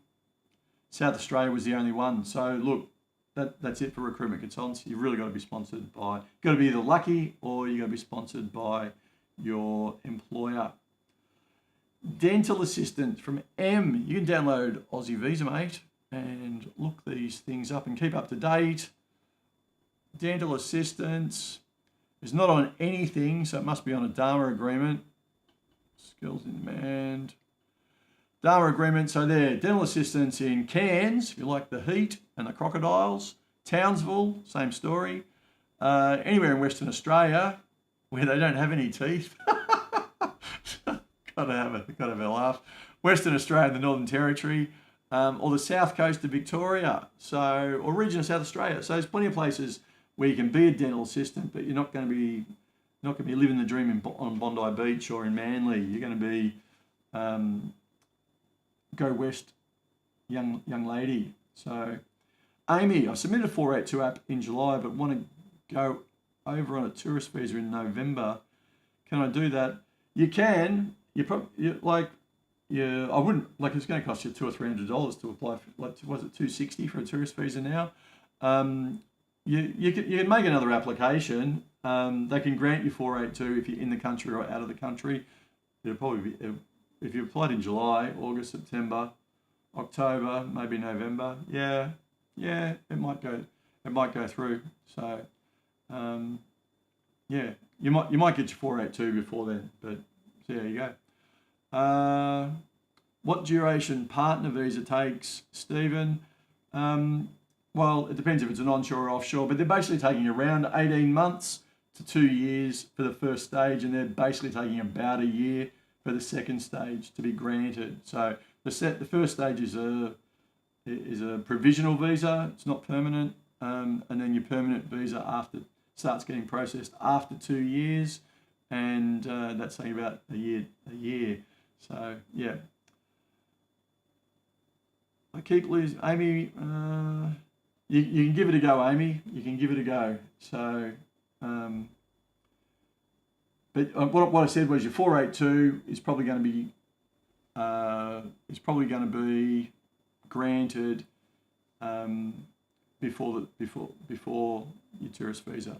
South Australia was the only one. So look, that's it for recruitment consultants. You've really got to be sponsored by, got to be either lucky or you got to be sponsored by your employer. Dental assistant from M. You can download Aussie Visa Mate and look these things up and keep up to date. Dental assistants is not on anything, so it must be on a Dharma agreement. Skills in demand. Dharma agreement, so there, dental assistants in Cairns, if you like the heat and the crocodiles. Townsville, same story. Anywhere in Western Australia where they don't have any teeth. gotta have a laugh. Western Australia and the Northern Territory, or the south coast of Victoria, or region of South Australia. So there's plenty of places where you can be a dental assistant, but you're not going to be living the dream on Bondi Beach or in Manly. You're going to be go west, young lady. So Amy, I submitted a 482 app in July, but want to go over on a tourist visa in November. Can I do that? You can. I wouldn't, like, it's going to cost you $200 or $300 to apply for, like, was it $260 for a tourist visa now? You can make another application. They can grant you 482 if you're in the country or out of the country. It'll probably be, if you applied in July, August, September, October, maybe November, yeah, it might go through. So, yeah, you might get your 482 before then, but so there you go. What duration partner visa takes, Stephen? Well, it depends if it's an onshore or offshore, but they're basically taking around 18 months to 2 years for the first stage, and they're basically taking about a year for the second stage to be granted. So the first stage is a provisional visa. It's not permanent, and then your permanent visa starts getting processed after 2 years, and that's saying about a year. So yeah, I keep losing. Amy, you can give it a go, Amy. You can give it a go. So. But what I said was your 482 is probably going to be granted before your tourist visa.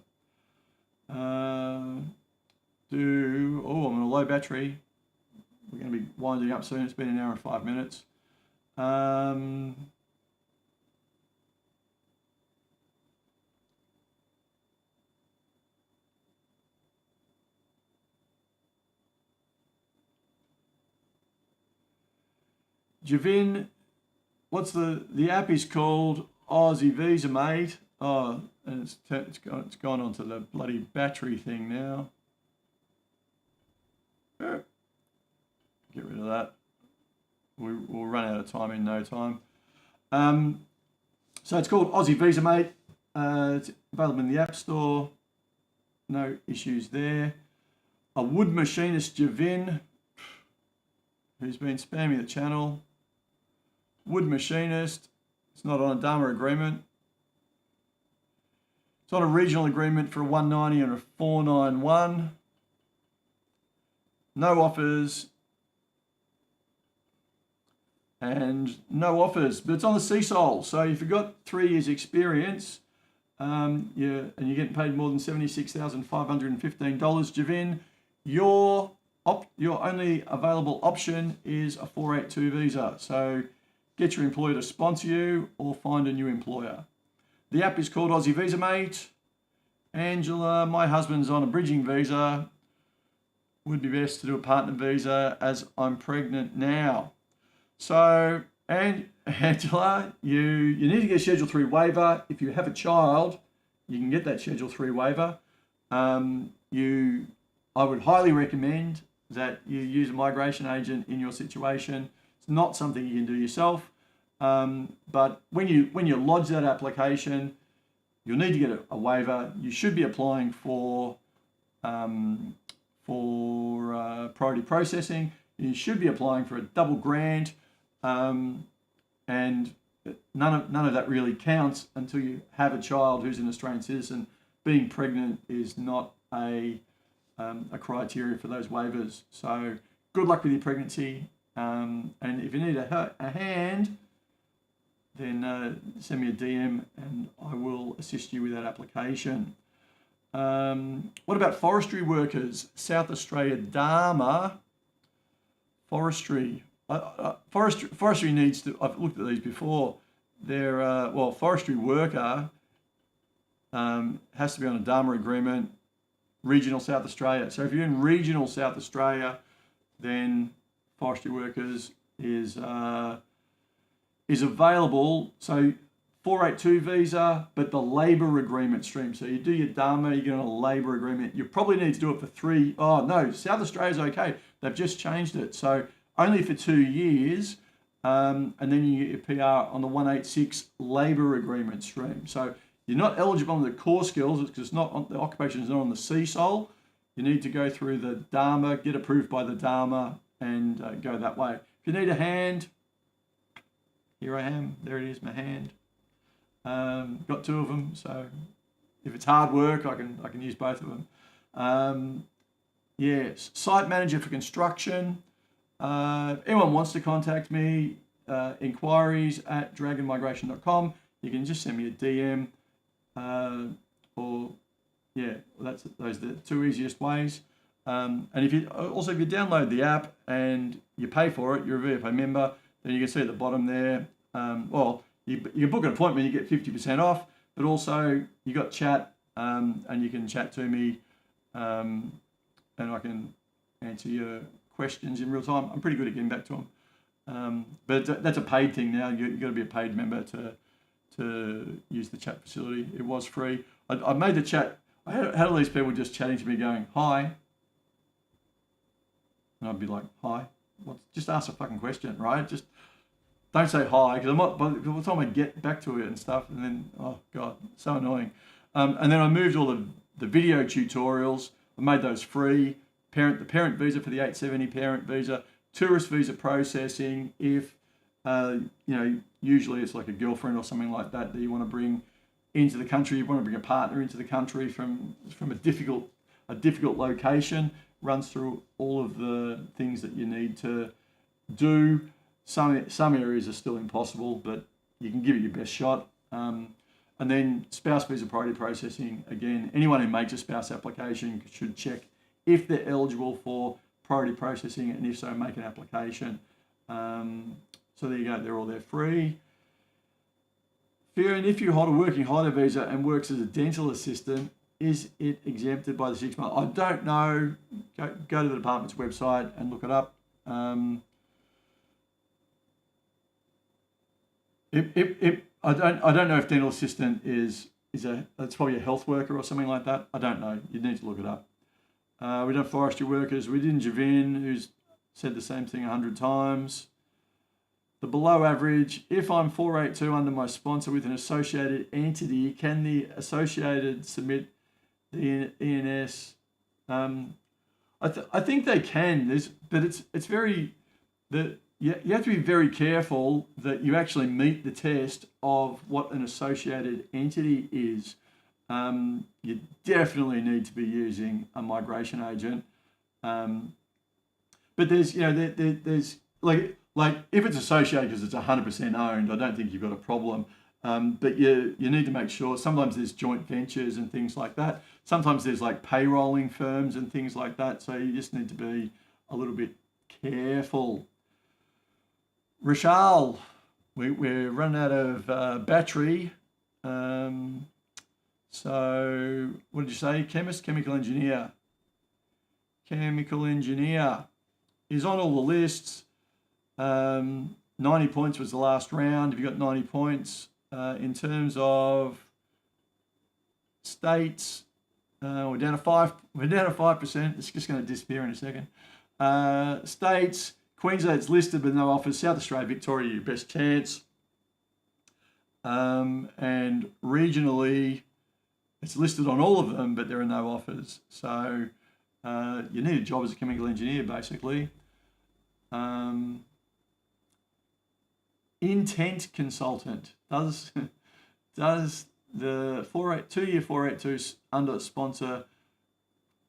I'm on a low battery. We're going to be winding up soon. It's been 1 hour and 5 minutes. Javin, what's the app is called Aussie Visa, mate. Oh, and it's gone onto the bloody battery thing now. Get rid of that. We'll run out of time in no time. So it's called Aussie Visa, mate. It's available in the App Store. No issues there. A wood machinist, Javin, who's been spamming the channel. Wood machinist. It's not on a Dharma agreement. It's on a regional agreement for a 190 and a 491. No offers. And no offers, but it's on the CSOL. So if you've got 3 years experience, and you're getting paid more than $76,515, Javin, your only available option is a 482 visa. So get your employer to sponsor you or find a new employer. The app is called Aussie Visa, mate. Angela, my husband's on a bridging visa. Would be best to do a partner visa as I'm pregnant now. So, and Angela, you need to get a Schedule 3 waiver. If you have a child, you can get that Schedule 3 waiver. I would highly recommend that you use a migration agent in your situation. It's not something you can do yourself. But when you lodge that application, you'll need to get a waiver. You should be applying for priority processing. You should be applying for a double grant. And none of that really counts until you have a child who's an Australian citizen. Being pregnant is not a criteria for those waivers. So good luck with your pregnancy. And if you need a hand, then send me a DM and I will assist you with that application. What about forestry workers? South Australia Dharma forestry. Forestry needs to, I've looked at these before, forestry worker has to be on a Dharma agreement, regional South Australia. So if you're in regional South Australia, then forestry workers is available. So 482 visa, but the labour agreement stream. So you do your Dharma, you get on a labour agreement. You probably need to do it for South Australia's okay. They've just changed it. So only for 2 years, and then you get your PR on the 186 labour agreement stream. So you're not eligible on the core skills because it's not on, the occupation is not on the CSOL. You need to go through the Dharma, get approved by the Dharma, and go that way. If you need a hand, here I am. There it is, my hand. Got 2 of them. So if it's hard work, I can use both of them. Yes, site manager for construction. If anyone wants to contact me, inquiries at dragonmigration.com. You can just send me a DM, those are the 2 easiest ways. And if you download the app and you pay for it, you're a VFA member, then you can see at the bottom there. You book an appointment, you get 50% off, but also you got chat, and you can chat to me, and I can answer your questions in real time. I'm pretty good at getting back to them, but that's a paid thing now. You've got to be a paid member to use the chat facility. It was free. I made the chat. I had all these people just chatting to me, going hi, and I'd be like, hi. Just ask a fucking question, right? Just don't say hi, because by the time I get back to it and stuff, and then, oh God, so annoying. And then I moved all the video tutorials. I made those free. The parent visa for the 870 parent visa, tourist visa processing. If usually it's like a girlfriend or something like that you want to bring into the country. You want to bring a partner into the country from a difficult location. Runs through all of the things that you need to do. Some areas are still impossible, but you can give it your best shot. And then spouse visa priority processing. Again, anyone who makes a spouse application should check if they're eligible for priority processing, and if so, make an application. So there you go, they're all there free. And if you hold a working holiday visa and works as a dental assistant, is it exempted by the 6 months? I don't know. Go to the department's website and look it up. I don't know if dental assistant is it's probably a health worker or something like that. I don't know. You need to look it up. We done forestry workers. We did Javin, who's said the same thing 100 times. The below average, if I'm 482 under my sponsor with an associated entity, can the associated submit the ENS? I think they can. But it's very you have to be very careful that you actually meet the test of what an associated entity is. You definitely need to be using a migration agent. But there's there's like if it's associated because it's 100% owned, I don't think you've got a problem. But you need to make sure. Sometimes there's joint ventures and things like that. Sometimes there's like payrolling firms and things like that. So you just need to be a little bit careful. Rachel, we're running out of battery. So what did you say? Chemist, chemical engineer. Chemical engineer is on all the lists. 90 points was the last round. If you got 90 points, in terms of states, we're down to 5%. We're down to 5%. It's just going to disappear in a second. States, Queensland's listed with no offers. South Australia, Victoria, your best chance. And regionally, it's listed on all of them, but there are no offers. So you need a job as a chemical engineer, basically. Intent consultant. Does the 2-year 482 under sponsor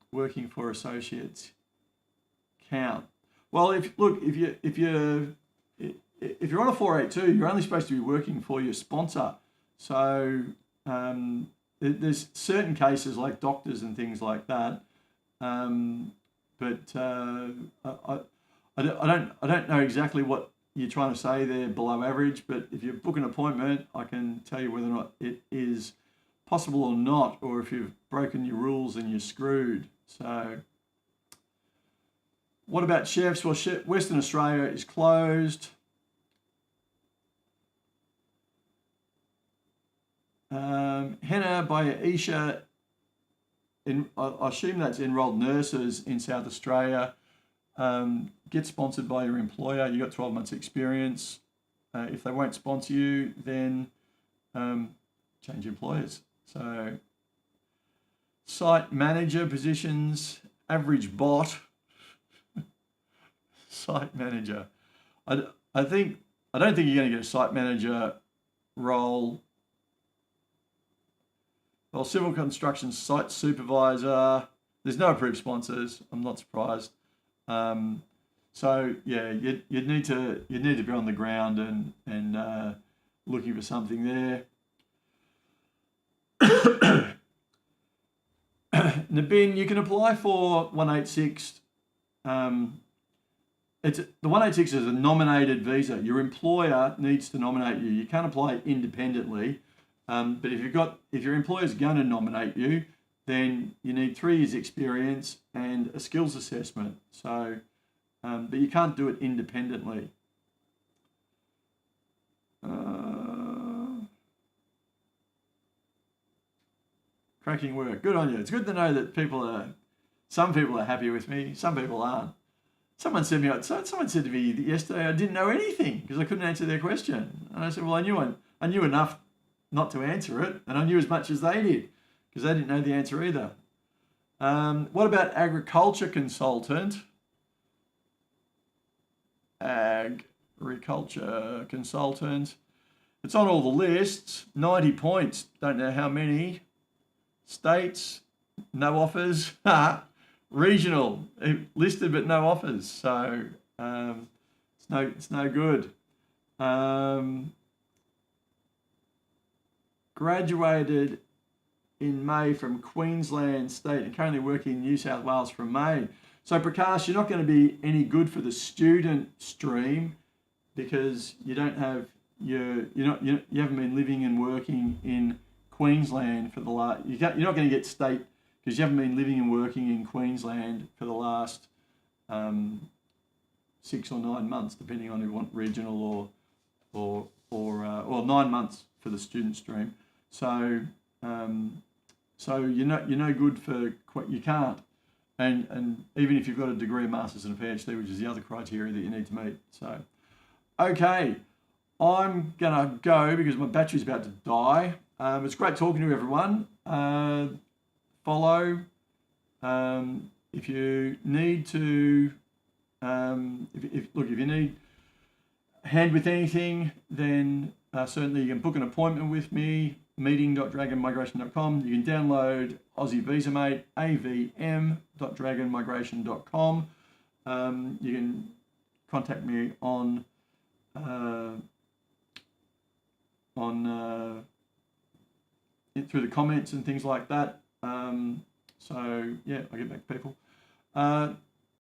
working for associates count? Well, if you're on a 482, you're only supposed to be working for your sponsor. So there's certain cases like doctors and things like that. But I don't know exactly what you're trying to say there, below average. But if you book an appointment, I can tell you whether or not it is possible or not, or if you've broken your rules and you're screwed. So. What about chefs? Well, Western Australia is closed. Henna by Isha, I assume that's enrolled nurses in South Australia. Get sponsored by your employer. You got 12 months experience. If they won't sponsor you, then change employers. So site manager positions, average bot. Site manager. I don't think you're going to get a site manager role. Well, civil construction site supervisor. There's no approved sponsors. I'm not surprised. So yeah, you'd need to be on the ground and looking for something there. Nabin, you can apply for 186. The 186 is a nominated visa. Your employer needs to nominate you. You can't apply independently. But if your employer's going to nominate you, then you need 3 years experience and a skills assessment. So, but you can't do it independently. Cracking work. Good on you. It's good to know that some people are happy with me, some people aren't. Someone said to me yesterday I didn't know anything because I couldn't answer their question. And I said, well, I knew enough not to answer it, and I knew as much as they did because they didn't know the answer either. What about agriculture consultant? Agriculture consultant. It's on all the lists. 90 points. Don't know how many. States, no offers. Regional, listed but no offers. So it's no good. Graduated in May from Queensland State and currently working in New South Wales from May. So Prakash, you're not going to be any good for the student stream because you don't have you haven't been living and working in Queensland for the last. You're not going to get state because you haven't been living and working in Queensland for the last 6 or 9 months, depending on if you want regional or 9 months for the student stream. So you're no good for you can't. And even if you've got a degree, a master's and a PhD, which is the other criteria that you need to meet. So, okay, I'm going to go because my battery's about to die. It's great talking to everyone. Follow. If you need to, if you need a hand with anything, then certainly you can book an appointment with me, meeting.dragonmigration.com. You can download Aussie VisaMate, avm.dragonmigration.com. You can contact me on through the comments and things like that. So yeah, I get back to people.